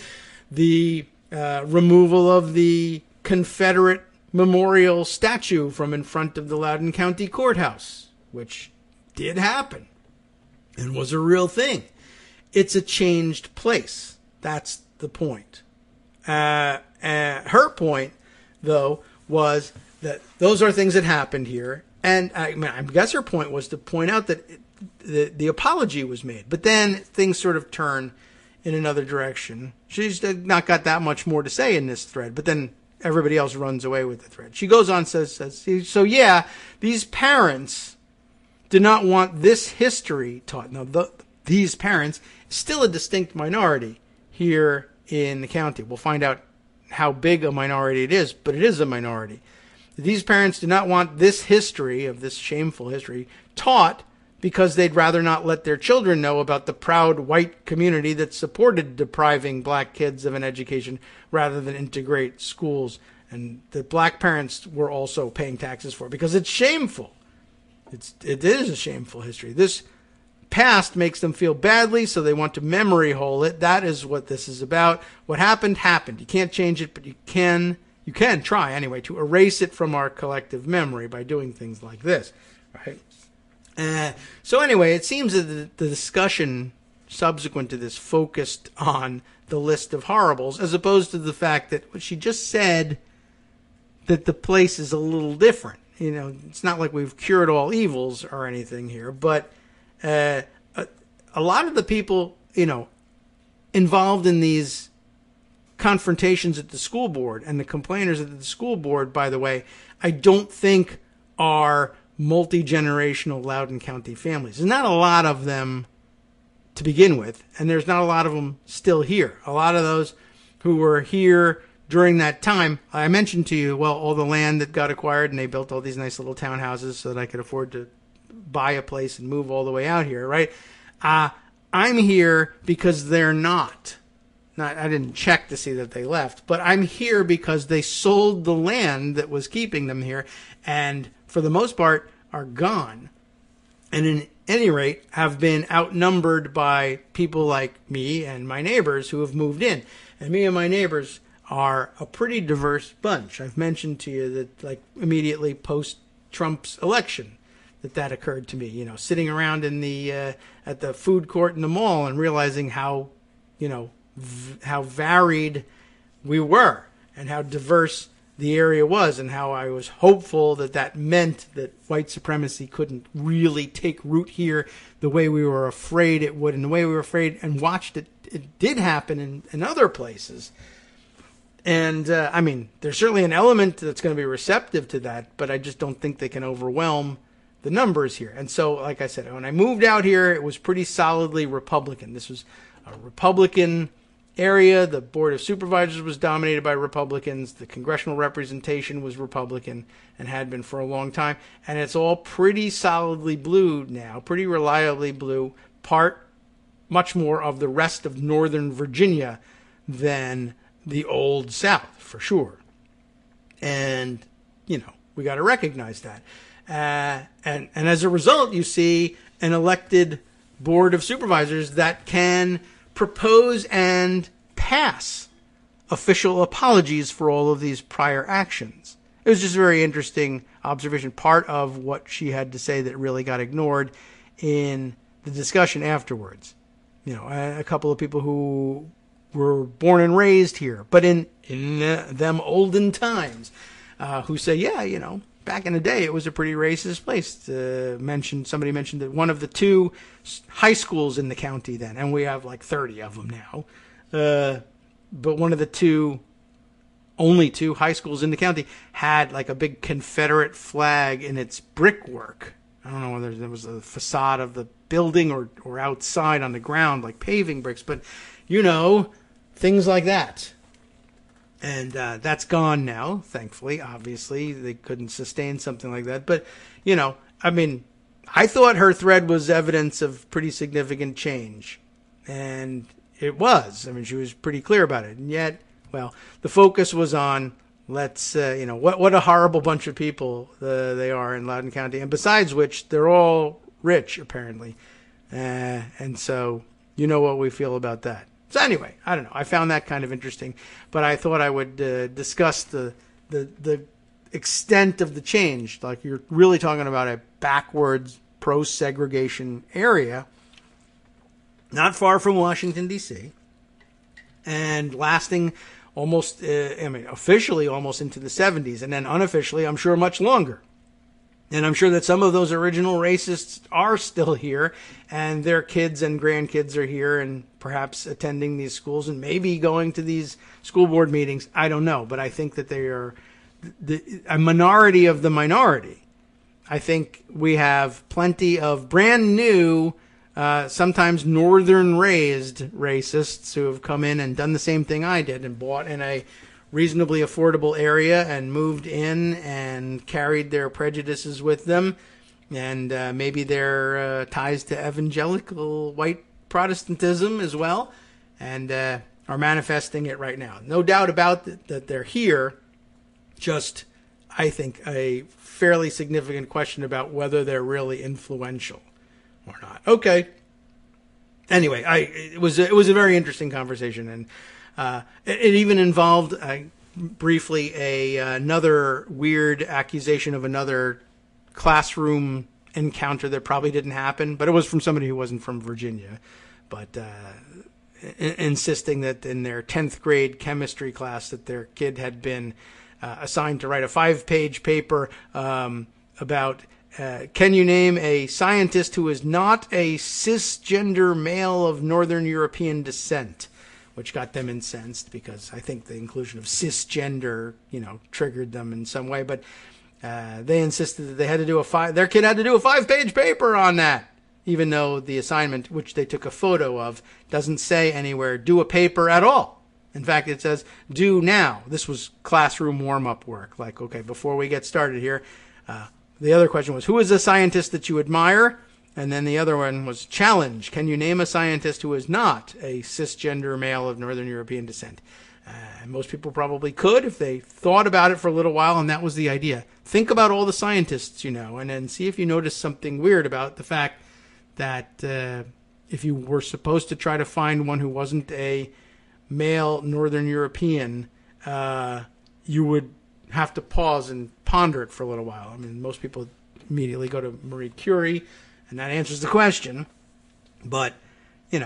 Speaker 2: the removal of the Confederate memorial statue from in front of the Loudoun County Courthouse, which did happen and was a real thing. It's a changed place. That's the point. Her point, though, was that those are things that happened here. And I guess her point was to point out that the apology was made. But then things sort of turn in another direction. She's not got that much more to say in this thread. But then everybody else runs away with the thread. She goes on, says, so yeah, these parents did not want this history taught. Now, these parents, still a distinct minority here in the county. We'll find out how big a minority it is, but it is a minority. These parents do not want this history, of this shameful history, taught because they'd rather not let their children know about the proud white community that supported depriving black kids of an education rather than integrate schools, and that black parents were also paying taxes for, because it's shameful. It is a shameful history. This past makes them feel badly, so they want to memory hole it. That is what this is about. What happened, happened. You can't change it, but you can try anyway to erase it from our collective memory by doing things like this, right? So anyway, it seems that the discussion subsequent to this focused on the list of horribles, as opposed to the fact that what she just said, that the place is a little different. You know, it's not like we've cured all evils or anything here, but a lot of the people, you know, involved in these confrontations at the school board, and the complainers at the school board, by the way, I don't think are multi-generational Loudoun County families. There's not a lot of them to begin with, and there's not a lot of them still here. A lot of those who were here during that time, I mentioned to you, well, all the land that got acquired, and they built all these nice little townhouses so that I could afford to buy a place and move all the way out here, right? I'm here because they're not. I didn't check to see that they left, but I'm here because they sold the land that was keeping them here, and for the most part are gone. And in any rate, have been outnumbered by people like me and my neighbors who have moved in. And me and my neighbors are a pretty diverse bunch. I've mentioned to you that, like, immediately post Trump's election, that occurred to me, you know, sitting around in the at the food court in the mall and realizing how, you know, how varied we were and how diverse the area was, and how I was hopeful that meant that white supremacy couldn't really take root here the way we were afraid it would, and the way we were afraid and watched it did happen in other places. And I mean, there's certainly an element that's going to be receptive to that, but I just don't think they can overwhelm the numbers here. And so, like I said, when I moved out here, it was pretty solidly Republican. This was a Republican area. The Board of Supervisors was dominated by Republicans. The congressional representation was Republican and had been for a long time. And it's all pretty solidly blue now, pretty reliably blue, much more of the rest of Northern Virginia than the old South, for sure. And, you know, we got to recognize that. And as a result, you see an elected Board of Supervisors that can propose and pass official apologies for all of these prior actions. It was just a very interesting observation, part of what she had to say that really got ignored in the discussion afterwards. You know, a couple of people who were born and raised here, but in them olden times, who say, yeah, you know, back in the day, it was a pretty racist place. Somebody mentioned that one of the two high schools in the county then, and we have like 30 of them now, but one of the only two high schools in the county had like a big Confederate flag in its brickwork. I don't know whether there was a facade of the building or outside on the ground, like paving bricks, but, you know, things like that. And that's gone now, thankfully. Obviously, they couldn't sustain something like that. But, you know, I mean, I thought her thread was evidence of pretty significant change. And it was. I mean, she was pretty clear about it. And yet, well, the focus was on, you know, what a horrible bunch of people they are in Loudoun County. And besides which, they're all rich, apparently. And so, you know what we feel about that. So anyway, I don't know. I found that kind of interesting, but I thought I would discuss the extent of the change. Like, you're really talking about a backwards pro-segregation area, not far from Washington, D.C., and lasting almost, officially almost into the 70s, and then unofficially, I'm sure, much longer. And I'm sure that some of those original racists are still here, and their kids and grandkids are here and perhaps attending these schools and maybe going to these school board meetings. I don't know, but I think that they are a minority of the minority. I think we have plenty of brand new sometimes northern-raised racists who have come in and done the same thing I did and bought in a reasonably affordable area and moved in and carried their prejudices with them and maybe their ties to evangelical white Protestantism as well, and are manifesting it right now. No doubt about that they're here, just, I think, a fairly significant question about whether they're really influential or not. Okay. Anyway, it was a very interesting conversation, and it even involved briefly another weird accusation of another classroom encounter that probably didn't happen, but it was from somebody who wasn't from Virginia, but insisting that in their 10th grade chemistry class that their kid had been assigned to write a 5-page paper about can you name a scientist who is not a cisgender male of Northern European descent, which got them incensed because I think the inclusion of cisgender, triggered them in some way. But they insisted that they had to do their kid had to do a 5-page paper on that, even though the assignment, which they took a photo of, doesn't say anywhere do a paper at all. In fact, it says do now. This was classroom warm-up work. Like, okay, before we get started here, the other question was, who is a scientist that you admire? And then the other one was challenge. Can you name a scientist who is not a cisgender male of Northern European descent? Most people probably could if they thought about it for a little while, and that was the idea. Think about all the scientists you know, and then see if you notice something weird about the fact that if you were supposed to try to find one who wasn't a male Northern European, you would have to pause and ponder it for a little while. I mean, most people immediately go to Marie Curie, and that answers the question. But, you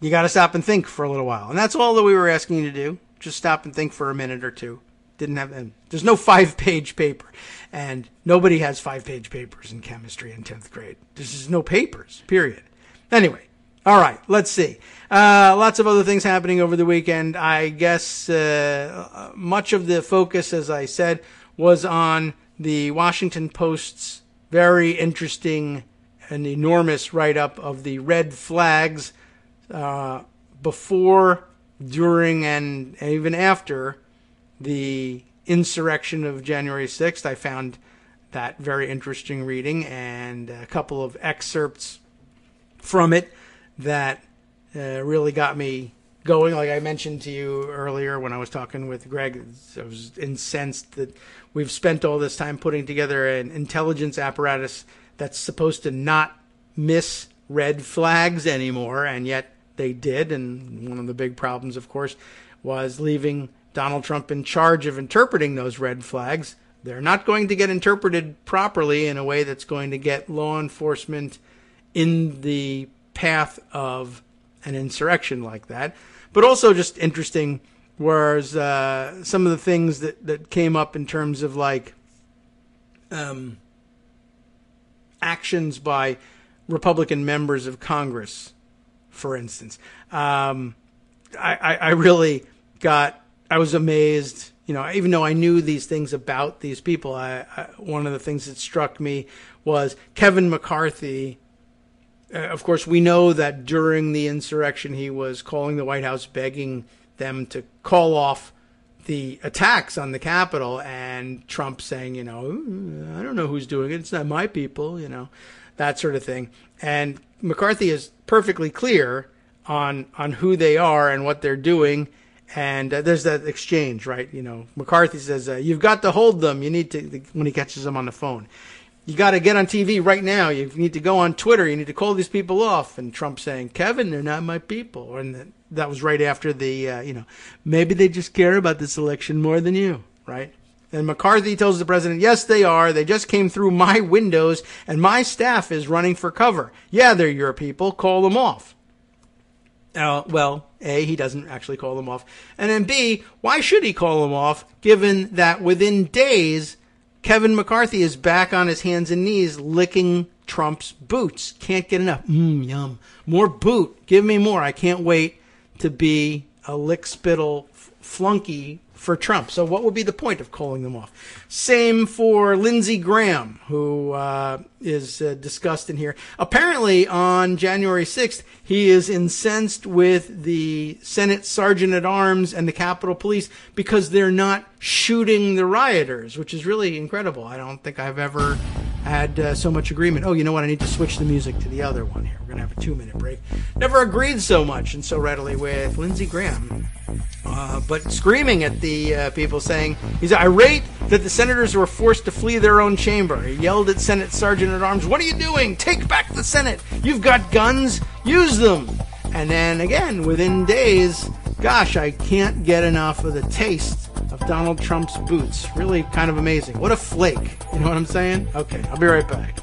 Speaker 2: got to stop and think for a little while. And that's all that we were asking you to do. Just stop and think for a minute or two. There's no 5-page paper. And nobody has 5-page papers in chemistry in 10th grade. There's just no papers, period. Anyway, all right, let's see. Lots of other things happening over the weekend. I guess much of the focus, as I said, was on the Washington Post's very interesting and enormous write-up of the red flags before, during, and even after the insurrection of January 6th. I found that very interesting reading, and a couple of excerpts from it that really got me going. Like I mentioned to you earlier when I was talking with Greg, I was incensed that we've spent all this time putting together an intelligence apparatus that's supposed to not miss red flags anymore, and yet they did. And one of the big problems, of course, was leaving Donald Trump in charge of interpreting those red flags. They're not going to get interpreted properly in a way that's going to get law enforcement in the path of an insurrection like that. But also just interesting was some of the things that came up in terms of like actions by Republican members of Congress, for instance. I really I was amazed, even though I knew these things about these people. One of the things that struck me was Kevin McCarthy. Of course, we know that during the insurrection, he was calling the White House, begging them to call off the attacks on the Capitol, and Trump saying, I don't know who's doing it. It's not my people, that sort of thing. And McCarthy is perfectly clear on who they are and what they're doing. And there's that exchange, right? McCarthy says, you've got to hold them. You need to, when he catches them on the phone, you got to get on TV right now. You need to go on Twitter. You need to call these people off. And Trump saying, Kevin, they're not my people. And that was right after the, maybe they just care about this election more than you, right? And McCarthy tells the president, yes, they are. They just came through my windows, and my staff is running for cover. Yeah, they're your people. Call them off. Well, A, he doesn't actually call them off. And then B, why should he call them off, given that within days, Kevin McCarthy is back on his hands and knees licking Trump's boots. Can't get enough. Yum. More boot. Give me more. I can't wait to be a lick-spittle flunky for Trump. So what would be the point of calling them off? Same for Lindsey Graham, who is discussed in here. Apparently, on January 6th, he is incensed with the Senate Sergeant at Arms and the Capitol Police because they're not shooting the rioters, which is really incredible. I don't think I've ever had so much agreement. Oh, you know what? I need to switch the music to the other one here. We're going to have a 2-minute break. Never agreed so much and so readily with Lindsey Graham. But screaming at the people, saying he's irate that the senators were forced to flee their own chamber. He yelled at Senate Sergeant at Arms, "What are you doing? Take back the Senate. You've got guns. Use them." And then again, within days, gosh, I can't get enough of the taste of Donald Trump's boots. Really kind of amazing. What a flake. You know what I'm saying? Okay, I'll be right back.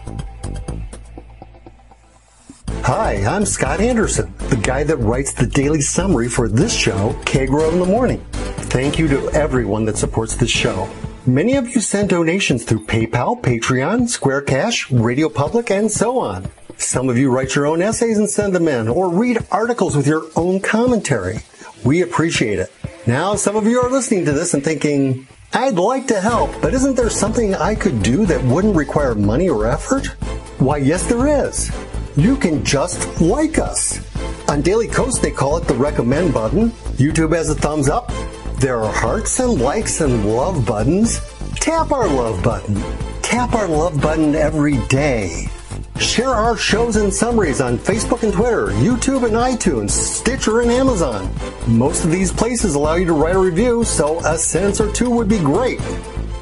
Speaker 4: Hi, I'm Scott Anderson, the guy that writes the daily summary for this show, Kagro in the Morning. Thank you to everyone that supports this show. Many of you send donations through PayPal, Patreon, Square Cash, Radio Public, and so on. Some of you write your own essays and send them in, or read articles with your own commentary. We appreciate it. Now, some of you are listening to this and thinking, I'd like to help, but isn't there something I could do that wouldn't require money or effort? Why, yes, there is. You can just like us. On Daily Kos, they call it the recommend button. YouTube has a thumbs up. There are hearts and likes and love buttons. Tap our love button. Tap our love button every day. Share our shows and summaries on Facebook and Twitter, YouTube and iTunes, Stitcher and Amazon. Most of these places allow you to write a review, so a sentence or two would be great.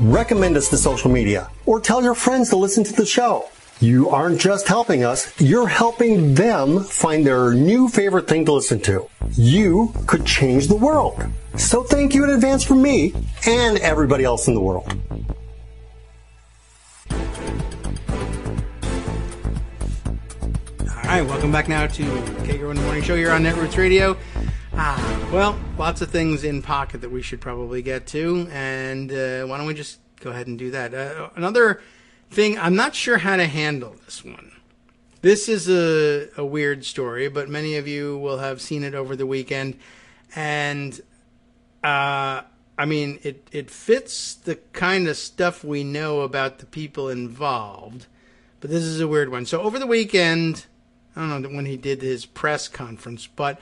Speaker 4: Recommend us to social media, or tell your friends to listen to the show. You aren't just helping us, you're helping them find their new favorite thing to listen to. You could change the world. So thank you in advance from me and everybody else in the world.
Speaker 2: All right, welcome back now to Kagro in the Morning Show here on Netroots Radio. Well, lots of things in pocket that we should probably get to, and why don't we just go ahead and do that? Another thing, I'm not sure how to handle this one. This is a weird story, but many of you will have seen it over the weekend, and I mean, it fits the kind of stuff we know about the people involved, but this is a weird one. So over the weekend, I don't know when he did his press conference, but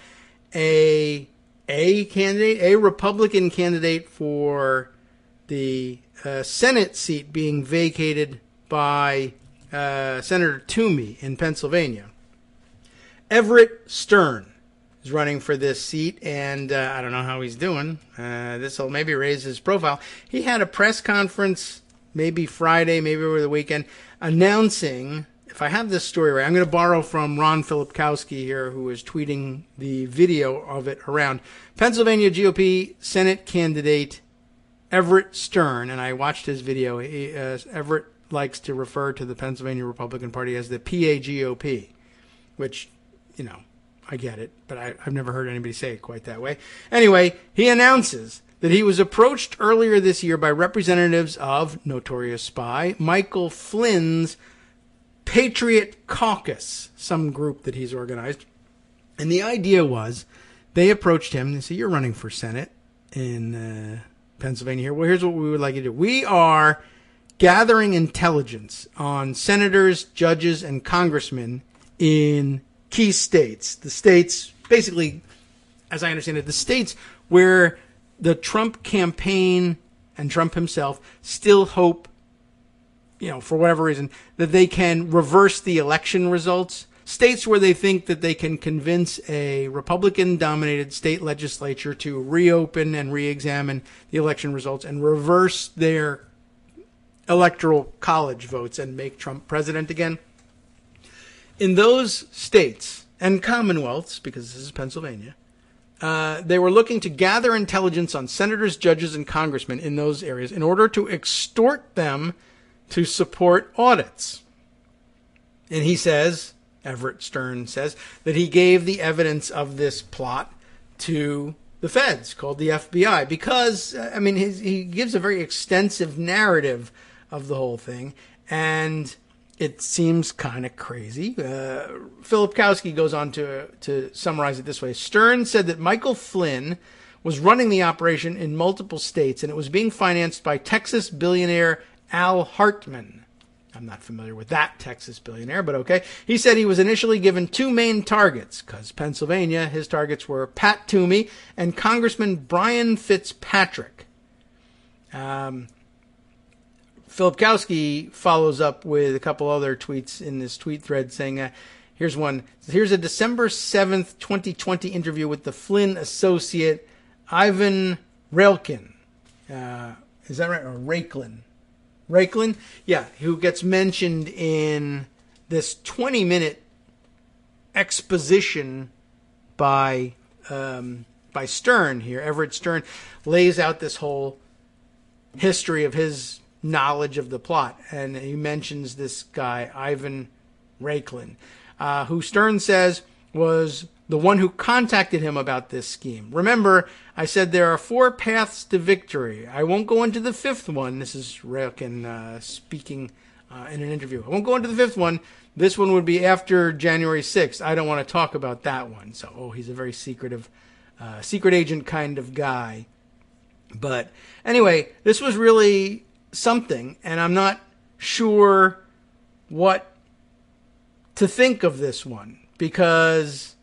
Speaker 2: a Republican candidate for the Senate seat being vacated by Senator Toomey in Pennsylvania. Everett Stern is running for this seat, and I don't know how he's doing. This will maybe raise his profile. He had a press conference maybe Friday, maybe over the weekend, announcing, if I have this story right, I'm going to borrow from Ron Filipkowski here, who is tweeting the video of it around. Pennsylvania GOP Senate candidate Everett Stern, and I watched his video. Everett likes to refer to the Pennsylvania Republican Party as the PAGOP, which, you know, I get it, but I've never heard anybody say it quite that way. Anyway, he announces that he was approached earlier this year by representatives of Notorious Spy Michael Flynn's Patriot Caucus, some group that he's organized. And the idea was, they approached him and they said, "You're running for Senate in Pennsylvania here. Well, here's what we would like you to do. We are gathering intelligence on senators, judges, and congressmen in key states. The states, basically, as I understand it, the states where the Trump campaign and Trump himself still hope, you know, for whatever reason, that they can reverse the election results. States where they think that they can convince a Republican-dominated state legislature to reopen and re-examine the election results and reverse their electoral college votes and make Trump president again. In those states and commonwealths, because this is Pennsylvania, they were looking to gather intelligence on senators, judges, and congressmen in those areas in order to extort them to support audits. And he says, Everett Stern says, that he gave the evidence of this plot to the feds, called the FBI, because, I mean, he gives a very extensive narrative of the whole thing, and it seems kind of crazy. Filipkowski goes on to summarize it this way. Stern said that Michael Flynn was running the operation in multiple states, and it was being financed by Texas billionaire Al Hartman. I'm not familiar with that Texas billionaire, but okay. He said he was initially given two main targets, because Pennsylvania, his targets were Pat Toomey and Congressman Brian Fitzpatrick. Filipkowski follows up with a couple other tweets in this tweet thread saying, here's one. Here's a December 7th, 2020 interview with the Flynn associate Ivan Railkin. Is that right? Or Raiklin? Raiklin? Yeah, who gets mentioned in this 20-minute exposition by Stern here. Everett Stern lays out this whole history of his knowledge of the plot, and he mentions this guy, Ivan Raiklin, who Stern says was the one who contacted him about this scheme. Remember, I said there are 4 paths to victory. I won't go into the 5th one. This is Railkin speaking in an interview. I won't go into the 5th one. This one would be after January 6th. I don't want to talk about that one. So, he's a very secretive, secret agent kind of guy. But anyway, this was really something, and I'm not sure what to think of this one, because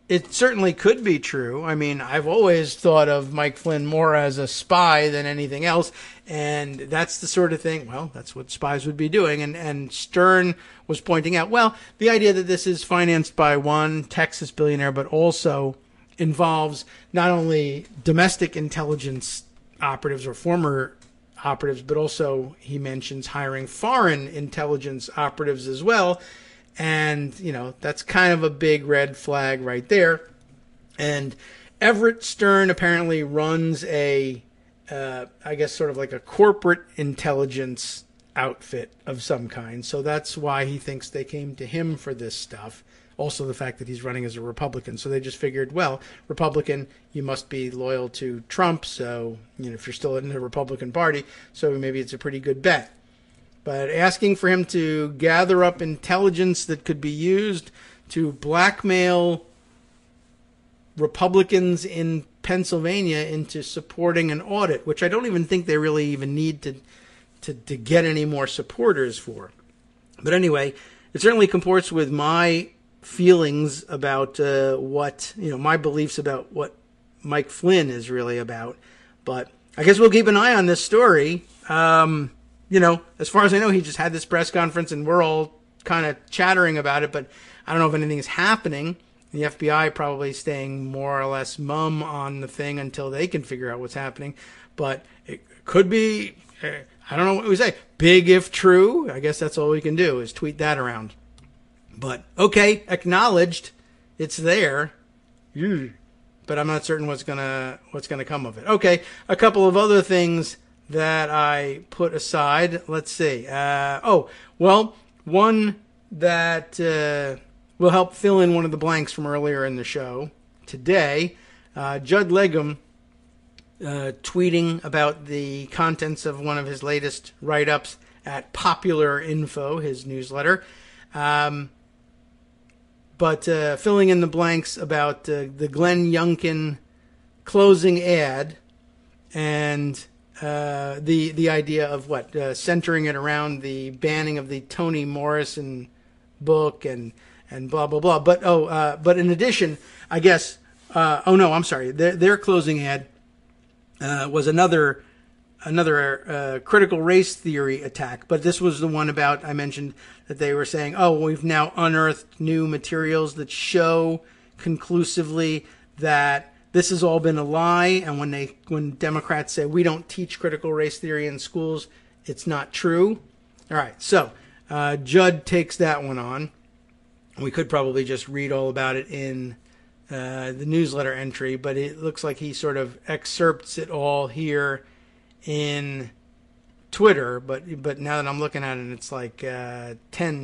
Speaker 2: it certainly could be true. I mean, I've always thought of Mike Flynn more as a spy than anything else, and that's the sort of thing, well, that's what spies would be doing. And Stern was pointing out, well, the idea that this is financed by one Texas billionaire, but also involves not only domestic intelligence operatives or former operatives, but also he mentions hiring foreign intelligence operatives as well. And, that's kind of a big red flag right there. And Everett Stern apparently runs I guess sort of like a corporate intelligence outfit of some kind. So that's why he thinks they came to him for this stuff. Also the fact that he's running as a Republican. So they just figured, well, Republican, you must be loyal to Trump. So, if you're still in the Republican Party, so maybe it's a pretty good bet. But asking for him to gather up intelligence that could be used to blackmail Republicans in Pennsylvania into supporting an audit, which I don't even think they really even need to get any more supporters for. But anyway, it certainly comports with my feelings about my beliefs about what Mike Flynn is really about. But I guess we'll keep an eye on this story. As far as I know, he just had this press conference and we're all kind of chattering about it, but I don't know if anything is happening. The FBI probably staying more or less mum on the thing until they can figure out what's happening. But it could be, I don't know what we say, big if true. I guess that's all we can do is tweet that around. But, okay, acknowledged, it's there, but I'm not certain what's gonna come of it. Okay, a couple of other things that I put aside. Let's see. One that will help fill in one of the blanks from earlier in the show today. Judd Legum tweeting about the contents of one of his latest write-ups at Popular Info, his newsletter. But filling in the blanks about the Glenn Youngkin closing ad and the idea of centering it around the banning of the Toni Morrison book and blah blah blah. But in addition, I guess I'm sorry. Their closing ad was another critical race theory attack, but this was the one about, I mentioned that they were saying, we've now unearthed new materials that show conclusively that this has all been a lie, and when Democrats say we don't teach critical race theory in schools, it's not true. All right, so Judd takes that one on. We could probably just read all about it in the newsletter entry, but it looks like he sort of excerpts it all here in Twitter, but now that I'm looking at it, it's like 10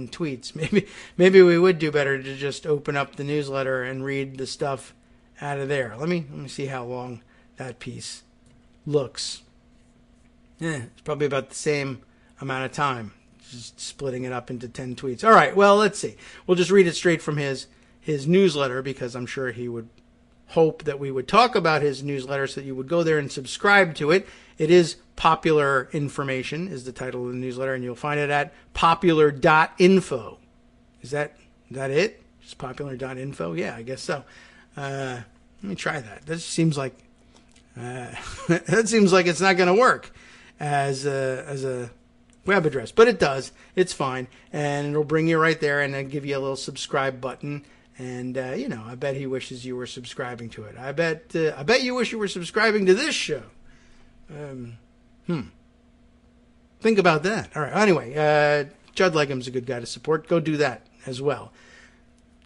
Speaker 2: tweets. Maybe we would do better to just open up the newsletter and read the stuff out of there. Let me see how long that piece looks. It's probably about the same amount of time, just splitting it up into 10 tweets. All right, well, let's see. We'll just read it straight from his newsletter, because I'm sure he would hope that we would talk about his newsletter so that you would go there and subscribe to it. It is Popular Information is the title of the newsletter, and you'll find it at popular.info. Is that it? Just popular.info? Yeah, I guess so. Let me try that. That seems like it's not going to work as a web address, but it does. It's fine, and it'll bring you right there, and then give you a little subscribe button. And I bet he wishes you were subscribing to it. I bet you wish you were subscribing to this show. Think about that. All right. Anyway, Judd Legum's a good guy to support. Go do that as well.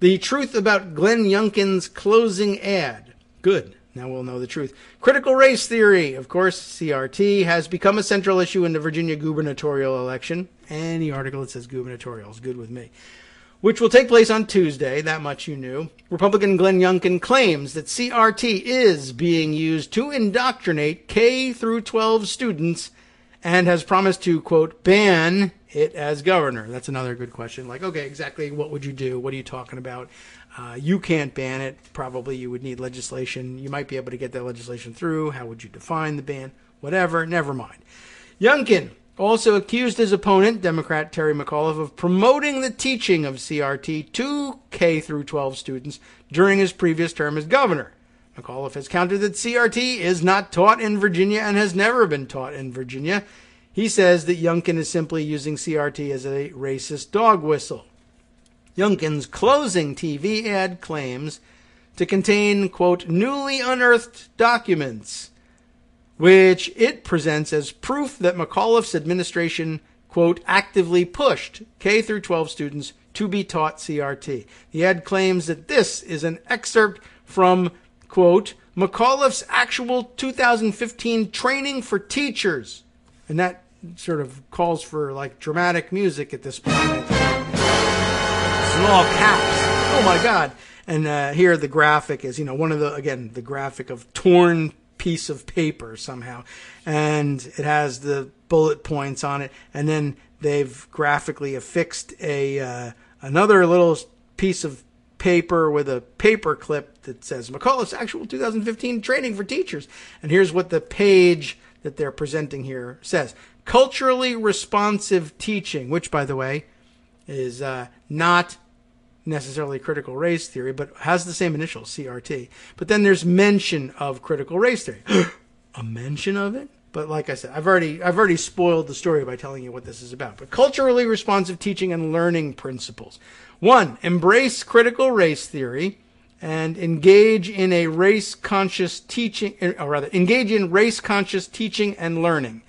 Speaker 2: The truth about Glenn Youngkin's closing ad. Good. Now we'll know the truth. Critical race theory. Of course, CRT has become a central issue in the Virginia gubernatorial election. Any article that says gubernatorial is good with me. Which will take place on Tuesday. That much you knew. Republican Glenn Youngkin claims that CRT is being used to indoctrinate K through 12 students and has promised to, quote, ban it as governor. That's another good question. Like, okay, exactly what would you do? What are you talking about? You can't ban it. Probably you would need legislation. You might be able to get that legislation through. How would you define the ban? Whatever. Never mind. Youngkin also accused his opponent, Democrat Terry McAuliffe, of promoting the teaching of CRT to K through 12 students during his previous term as governor. McAuliffe has countered that CRT is not taught in Virginia and has never been taught in Virginia. He says that Youngkin is simply using CRT as a racist dog whistle. Youngkin's closing TV ad claims to contain, quote, newly unearthed documents, which it presents as proof that McAuliffe's administration, quote, actively pushed K through 12 students to be taught CRT. The ad claims that this is an excerpt from, quote, McAuliffe's actual 2015 training for teachers. And that sort of calls for, like, dramatic music at this point. It's in all caps. Oh, my God. And here the graphic is, the graphic of torn piece of paper somehow. And it has the bullet points on it. And then they've graphically affixed another little piece of paper with a paper clip that says McAuliffe's actual 2015 training for teachers. And here's what the page that they're presenting here says. Culturally responsive teaching, which, by the way, is not necessarily critical race theory, but has the same initials, CRT. But then there's mention of critical race theory. A mention of it? But like I said, I've already spoiled the story by telling you what this is about. But culturally responsive teaching and learning principles. 1, embrace critical race theory and engage in race-conscious teaching and learning.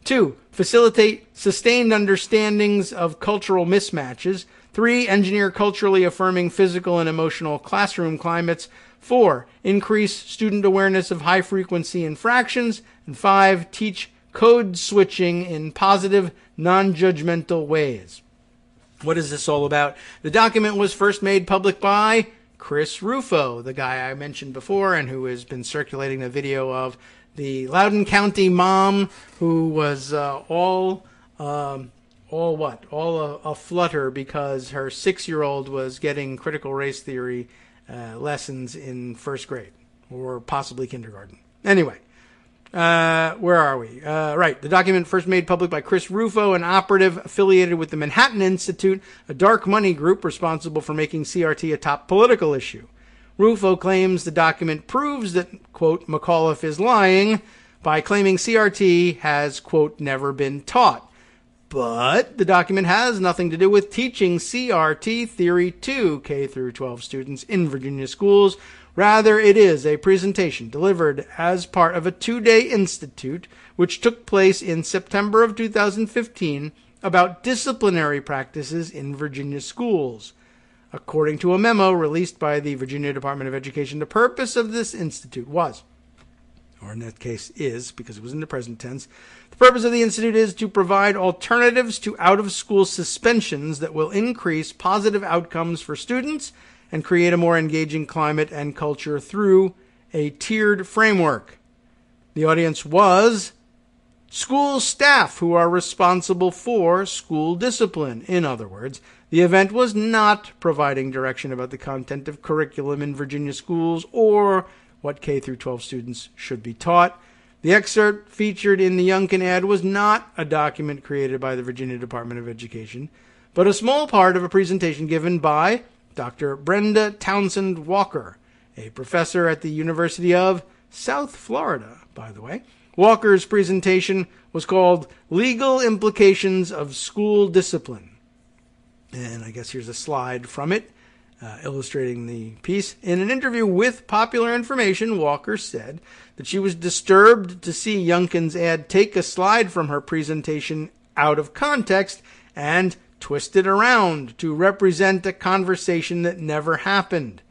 Speaker 2: 2, facilitate sustained understandings of cultural mismatches. 3, engineer culturally affirming physical and emotional classroom climates. 4, increase student awareness of high-frequency infractions. And 5, teach code switching in positive, non-judgmental ways. What is this all about? The document was first made public by Chris Rufo, the guy I mentioned before and who has been circulating the video of the Loudoun County mom who was all a flutter because her 6-year-old was getting critical race theory lessons in first grade or possibly kindergarten. Anyway, where are we? Right. The document first made public by Chris Rufo, an operative affiliated with the Manhattan Institute, a dark money group responsible for making CRT a top political issue. Rufo claims the document proves that, quote, McAuliffe is lying by claiming CRT has, quote, never been taught. But the document has nothing to do with teaching CRT theory to K through 12 students in Virginia schools. Rather, it is a presentation delivered as part of a 2-day institute which took place in September of 2015 about disciplinary practices in Virginia schools. According to a memo released by the Virginia Department of Education, the purpose of this institute was, or in that case is, because it was in the present tense, the purpose of the institute is to provide alternatives to out-of-school suspensions that will increase positive outcomes for students and create a more engaging climate and culture through a tiered framework. The audience was school staff who are responsible for school discipline. In other words, the event was not providing direction about the content of curriculum in Virginia schools or what K through 12 students should be taught. The excerpt featured in the Youngkin ad was not a document created by the Virginia Department of Education, but a small part of a presentation given by Dr. Brenda Townsend Walker, a professor at the University of South Florida, by the way. Walker's presentation was called Legal Implications of School Discipline. And I guess here's a slide from it, illustrating the piece. In an interview with Popular Information, Walker said that she was disturbed to see Youngkin's ad take a slide from her presentation out of context and twist it around to represent a conversation that never happened.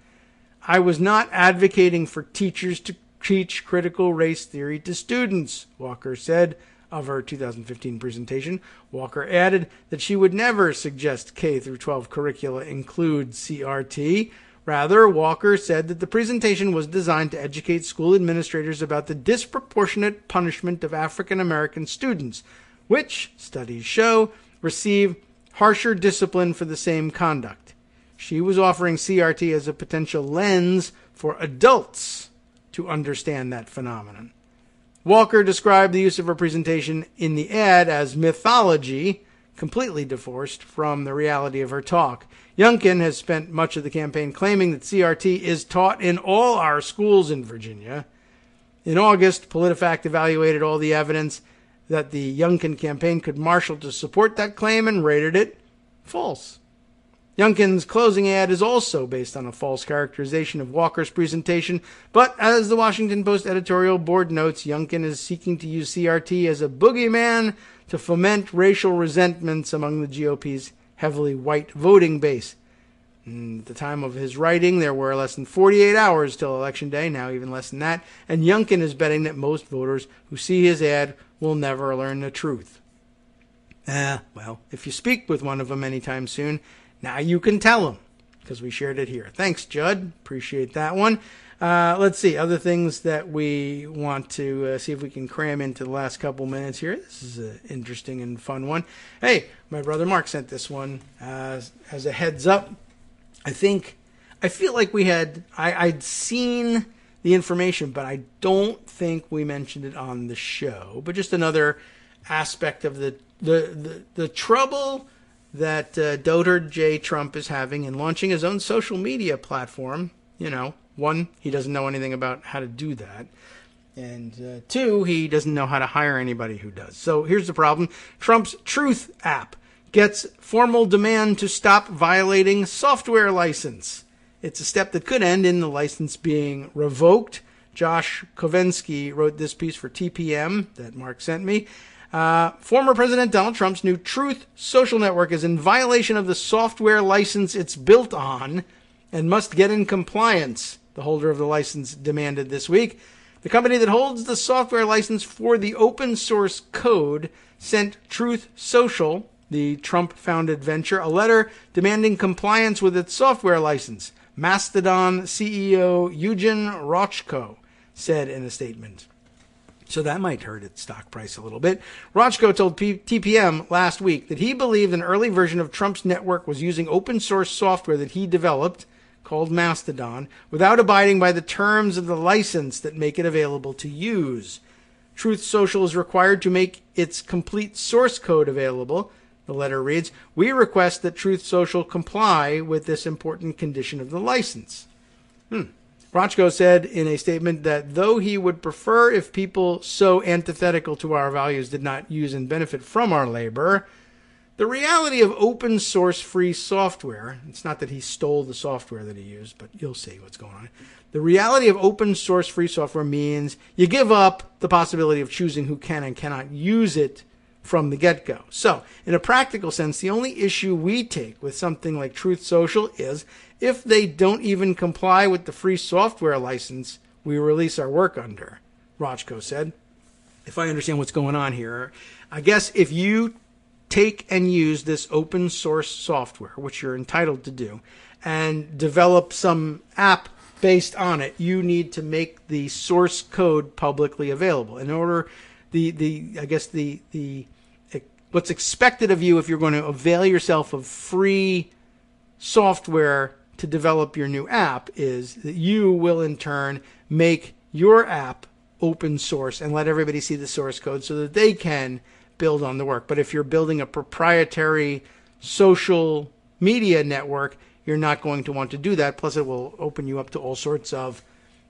Speaker 2: I was not advocating for teachers to teach critical race theory to students, Walker said of her 2015 presentation. Walker added that she would never suggest K through 12 curricula include CRT. Rather, Walker said that the presentation was designed to educate school administrators about the disproportionate punishment of African American students, which, studies show, receive harsher discipline for the same conduct. She was offering CRT as a potential lens for adults to understand that phenomenon. Walker described the use of her presentation in the ad as mythology, completely divorced from the reality of her talk. Youngkin has spent much of the campaign claiming that CRT is taught in all our schools in Virginia. In August, PolitiFact evaluated all the evidence that the Youngkin campaign could marshal to support that claim and rated it false. Youngkin's closing ad is also based on a false characterization of Walker's presentation, but as the Washington Post editorial board notes, Youngkin is seeking to use CRT as a boogeyman to foment racial resentments among the GOP's heavily white voting base. At the time of his writing, there were less than 48 hours till Election Day, now even less than that, and Youngkin is betting that most voters who see his ad will never learn the truth. Well, if you speak with one of them anytime soon, now you can tell them, because we shared it here. Thanks, Judd. Appreciate that one. Let's see, other things that we want to see if we can cram into the last couple minutes here. This is an interesting and fun one. Hey, my brother Mark sent this one as a heads up. I feel like I'd seen the information, but I don't think we mentioned it on the show. But just another aspect of the trouble that Dotard J. Trump is having in launching his own social media platform. You know, one, he doesn't know anything about how to do that. And two, he doesn't know how to hire anybody who does. So here's the problem. Trump's Truth app gets formal demand to stop violating software license. It's a step that could end in the license being revoked. Josh Kovensky wrote this piece for TPM that Mark sent me. Former President Donald Trump's new Truth social network is in violation of the software license it's built on and must get in compliance, the holder of the license demanded this week. The company that holds the software license for the open source code sent Truth Social, the Trump-founded venture, a letter demanding compliance with its software license, Mastodon CEO Eugen Rochko said in a statement. So that might hurt its stock price a little bit. Rochko told TPM last week that he believed an early version of Trump's network was using open source software that he developed, called Mastodon, without abiding by the terms of the license that make it available to use. Truth Social is required to make its complete source code available. The letter reads, "We request that Truth Social comply with this important condition of the license." Rochko said in a statement that though he would prefer if people so antithetical to our values did not use and benefit from our labor, the reality of open source free software, it's not that he stole the software that he used, but you'll see what's going on. The reality of open source free software means you give up the possibility of choosing who can and cannot use it from the get-go. So, in a practical sense, the only issue we take with something like Truth Social is if they don't even comply with the free software license we release our work under, Rochko said. If I understand what's going on here, I guess if you take and use this open source software, which you're entitled to do, and develop some app based on it, you need to make the source code publicly available. In order what's expected of you if you're going to avail yourself of free software to develop your new app is that you will in turn make your app open source and let everybody see the source code so that they can build on the work. But if you're building a proprietary social media network, you're not going to want to do that. Plus, it will open you up to all sorts of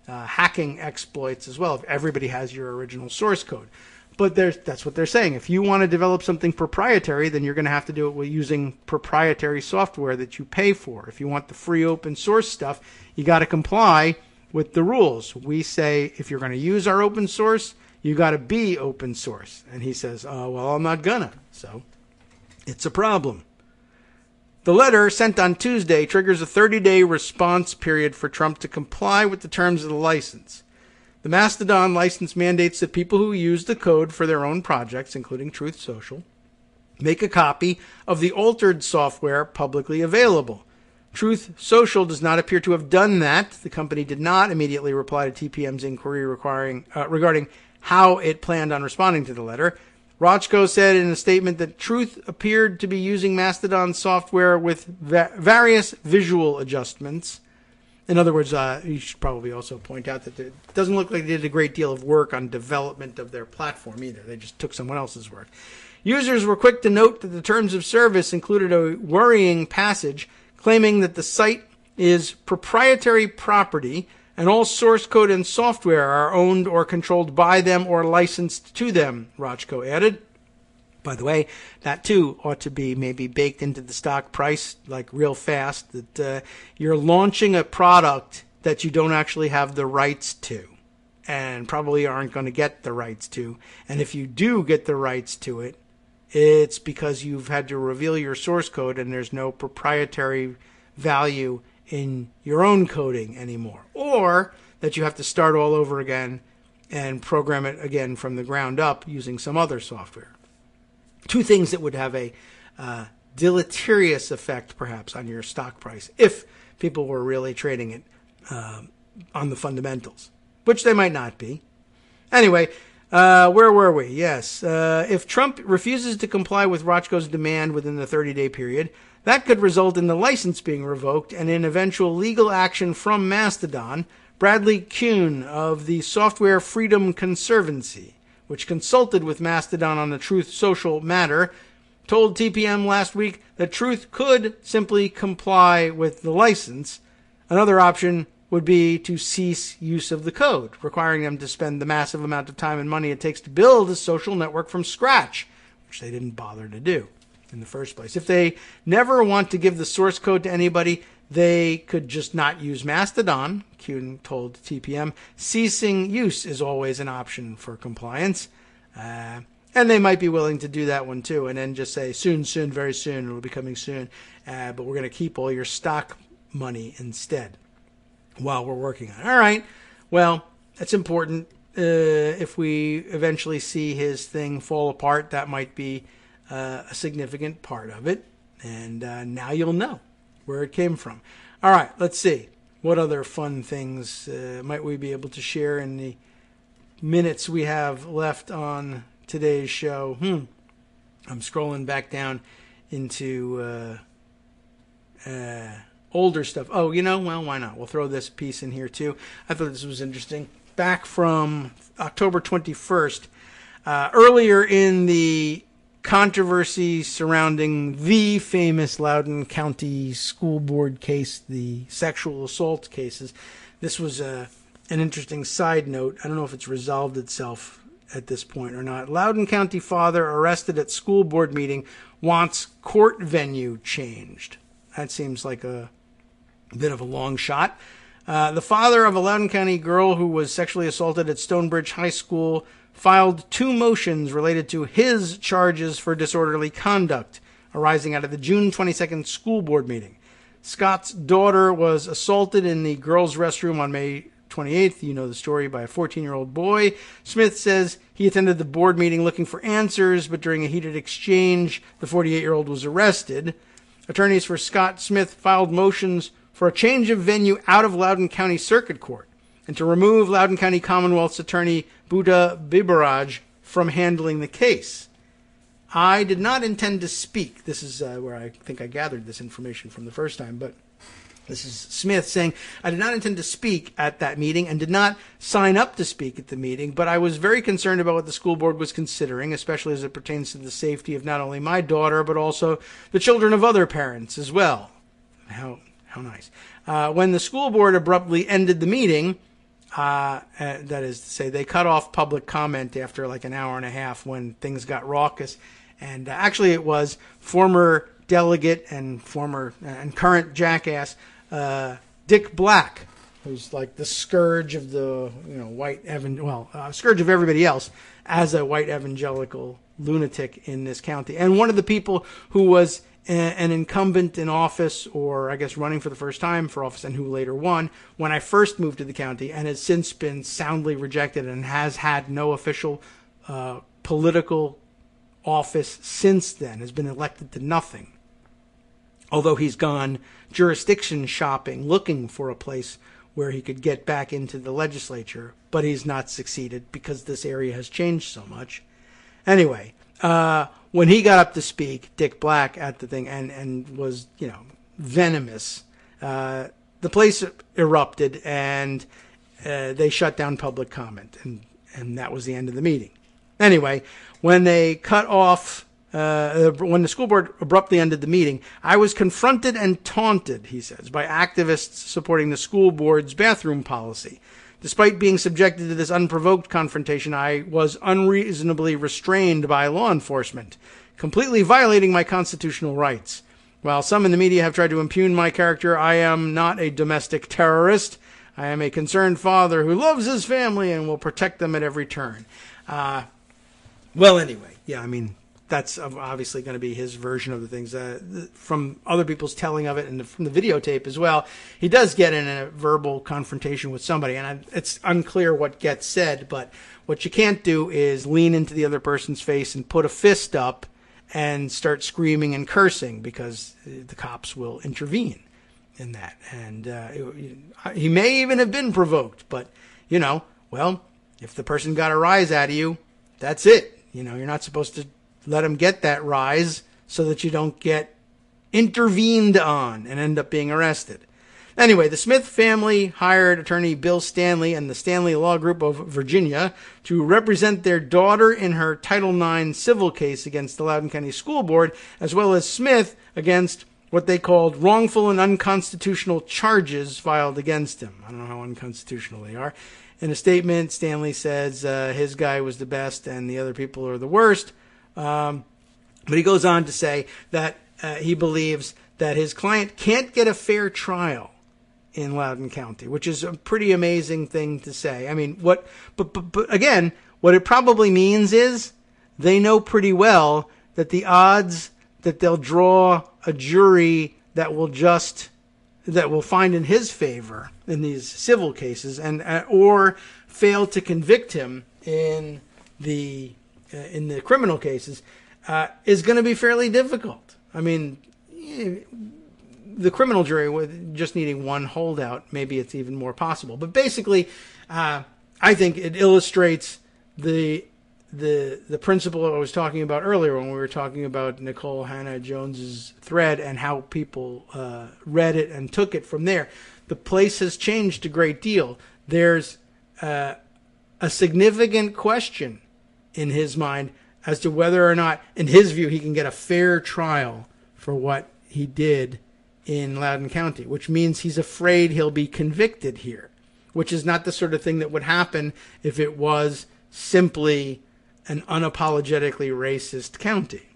Speaker 2: hacking exploits as well if everybody has your original source code. But that's what they're saying. If you want to develop something proprietary, then you're going to have to do it with using proprietary software that you pay for. If you want the free open source stuff, you got to comply with the rules. We say if you're going to use our open source, you got to be open source. And he says, oh, well, I'm not gonna. So it's a problem. The letter sent on Tuesday triggers a 30-day response period for Trump to comply with the terms of the license. The Mastodon license mandates that people who use the code for their own projects, including Truth Social, make a copy of the altered software publicly available. Truth Social does not appear to have done that. The company did not immediately reply to TPM's inquiry regarding how it planned on responding to the letter. Rochko said in a statement that Truth appeared to be using Mastodon software with various visual adjustments. In other words, you should probably also point out that it doesn't look like they did a great deal of work on development of their platform either. They just took someone else's work. Users were quick to note that the terms of service included a worrying passage claiming that the site is proprietary property and all source code and software are owned or controlled by them or licensed to them, Rochko added. By the way, that too ought to be maybe baked into the stock price like real fast, that you're launching a product that you don't actually have the rights to and probably aren't going to get the rights to. And if you do get the rights to it, it's because you've had to reveal your source code and there's no proprietary value in your own coding anymore, or that you have to start all over again and program it again from the ground up using some other software. Two things that would have a deleterious effect perhaps on your stock price if people were really trading it on the fundamentals, which they might not be. Anyway, where were we? Yes, if Trump refuses to comply with Rochko's demand within the 30-day period, that could result in the license being revoked and in eventual legal action from Mastodon. Bradley Kuhn of the Software Freedom Conservancy, which consulted with Mastodon on the Truth Social matter, told TPM last week that Truth could simply comply with the license. Another option would be to cease use of the code, requiring them to spend the massive amount of time and money it takes to build a social network from scratch, which they didn't bother to do in the first place. If they never want to give the source code to anybody, they could just not use Mastodon, Kuhn told TPM. Ceasing use is always an option for compliance. And they might be willing to do that one too, and then just say, soon, very soon, it'll be coming soon, but we're going to keep all your stock money instead while we're working on it. All right, well, that's important. If we eventually see his thing fall apart, that might be a significant part of it, and now you'll know where it came from. All right, let's see. What other fun things might we be able to share in the minutes we have left on today's show? I'm scrolling back down into older stuff. Oh, well, why not? We'll throw this piece in here too. I thought this was interesting. Back from October 21st, earlier in the controversy surrounding the famous Loudoun County School Board case, the sexual assault cases. This was an interesting side note. I don't know if it's resolved itself at this point or not. Loudoun County father arrested at school board meeting wants court venue changed. That seems like a bit of a long shot. The father of a Loudoun County girl who was sexually assaulted at Stonebridge High School filed 2 motions related to his charges for disorderly conduct arising out of the June 22nd school board meeting. Scott's daughter was assaulted in the girls' restroom on May 28th, you know the story, by a 14-year-old boy. Smith says he attended the board meeting looking for answers, but during a heated exchange, the 48-year-old was arrested. Attorneys for Scott Smith filed motions for a change of venue out of Loudoun County Circuit Court and to remove Loudoun County Commonwealth's attorney Buddha Bibaraj from handling the case. I did not intend to speak. This is where I think I gathered this information from the first time, but this is Smith saying, I did not intend to speak at that meeting and did not sign up to speak at the meeting, but I was very concerned about what the school board was considering, especially as it pertains to the safety of not only my daughter, but also the children of other parents as well. How nice. When the school board abruptly ended the meeting, that is to say, they cut off public comment after like an hour and a half when things got raucous. And actually it was former delegate and current jackass Dick Black, who's like the scourge of the scourge of everybody else as a white evangelical lunatic in this county, and one of the people who was an incumbent in office, or I guess running for the first time for office, and who later won when I first moved to the county, and has since been soundly rejected and has had no official political office since then, has been elected to nothing. Although he's gone jurisdiction shopping, looking for a place where he could get back into the legislature, but he's not succeeded because this area has changed so much. Anyway, when he got up to speak, Dick Black, at the thing, and was, venomous, the place erupted, and they shut down public comment, and that was the end of the meeting. Anyway, when they cut off, when the school board abruptly ended the meeting, I was confronted and taunted, he says, by activists supporting the school board's bathroom policy. Despite being subjected to this unprovoked confrontation, I was unreasonably restrained by law enforcement, completely violating my constitutional rights. While some in the media have tried to impugn my character, I am not a domestic terrorist. I am a concerned father who loves his family and will protect them at every turn. Well, anyway, yeah, I mean, that's obviously going to be his version of the things. From other people's telling of it and from the videotape as well, he does get in a verbal confrontation with somebody, and it's unclear what gets said, but what you can't do is lean into the other person's face and put a fist up and start screaming and cursing, because the cops will intervene in that. And he may even have been provoked, but, well, if the person got a rise out of you, that's it. You're not supposed to let him get that rise so that you don't get intervened on and end up being arrested. Anyway, the Smith family hired attorney Bill Stanley and the Stanley Law Group of Virginia to represent their daughter in her Title IX civil case against the Loudoun County School Board, as well as Smith against what they called wrongful and unconstitutional charges filed against him. I don't know how unconstitutional they are. In a statement, Stanley says his guy was the best and the other people are the worst. But he goes on to say that he believes that his client can't get a fair trial in Loudoun County, which is a pretty amazing thing to say. I mean, but again, what it probably means is they know pretty well that the odds that they'll draw a jury that will find in his favor in these civil cases, and or fail to convict him in the criminal cases, is going to be fairly difficult. I mean, the criminal jury, with just needing one holdout, maybe it's even more possible. But basically, I think it illustrates the principle I was talking about earlier when we were talking about Nicole Hannah Jones's thread and how people read it and took it from there. The place has changed a great deal. There's a significant question in his mind as to whether or not, in his view, he can get a fair trial for what he did in Loudoun County, which means he's afraid he'll be convicted here, which is not the sort of thing that would happen if it was simply an unapologetically racist county.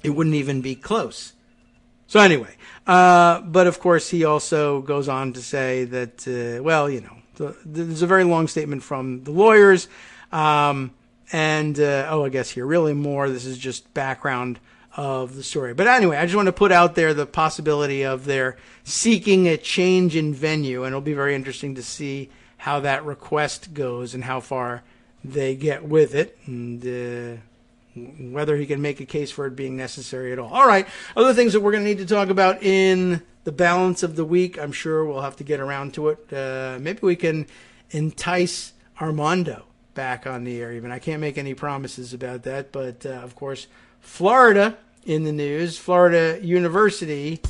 Speaker 2: It wouldn't even be close. So anyway, but of course he also goes on to say that, there's a very long statement from the lawyers, I guess here, really more, this is just background of the story. But anyway, I just want to put out there the possibility of their seeking a change in venue, and it'll be very interesting to see how that request goes and how far they get with it, and whether he can make a case for it being necessary at all. All right, other things that we're going to need to talk about in the balance of the week. I'm sure we'll have to get around to it. Maybe we can entice Armando back on the air even. I can't make any promises about that, but of course, Florida in the news. Florida University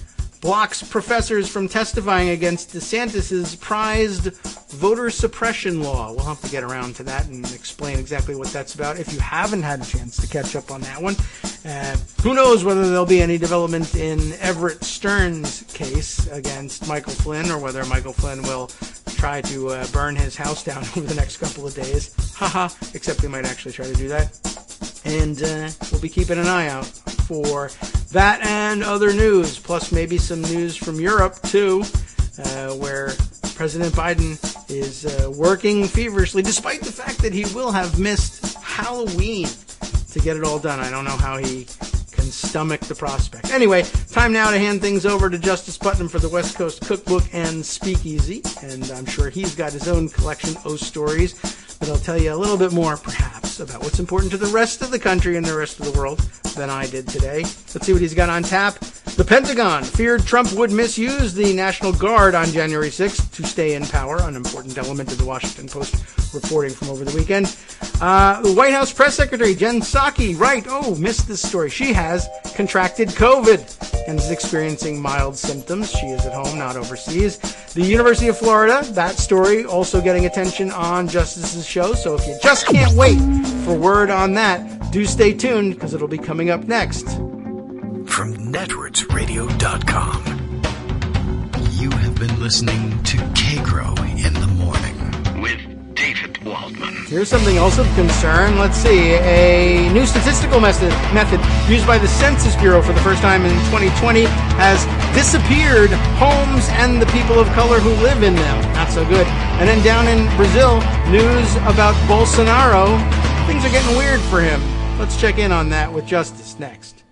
Speaker 2: blocks professors from testifying against DeSantis' prized voter suppression law. We'll have to get around to that and explain exactly what that's about if you haven't had a chance to catch up on that one. Who knows whether there'll be any development in Everett Stern's case against Michael Flynn, or whether Michael Flynn will try to burn his house down over the next couple of days. Haha, except he might actually try to do that. And we'll be keeping an eye out for that and other news, plus maybe some news from Europe, too, where President Biden is working feverishly, despite the fact that he will have missed Halloween to get it all done. I don't know how he can stomach the prospect. Anyway, time now to hand things over to Justice Putnam for the West Coast Cookbook and Speakeasy, and I'm sure he's got his own collection of stories, but I'll tell you a little bit more, perhaps, about what's important to the rest of the country and the rest of the world than I did today. Let's see what he's got on tap. The Pentagon feared Trump would misuse the National Guard on January 6th to stay in power, an important element of the Washington Post reporting from over the weekend. The White House Press Secretary, Jen Psaki, missed this story. She has contracted COVID and is experiencing mild symptoms. She is at home, not overseas. The University of Florida, that story also getting attention on Justice's show. So if you just can't wait for word on that, do stay tuned because it'll be coming up next.
Speaker 1: From networksradio.com, you have been listening to Kagro in the Morning with David Waldman.
Speaker 2: Here's something else of concern. Let's see. A new statistical method used by the Census Bureau for the first time in 2020 has disappeared homes and the people of color who live in them. Not so good. And then down in Brazil, news about Bolsonaro. Things are getting weird for him. Let's check in on that with Justice next.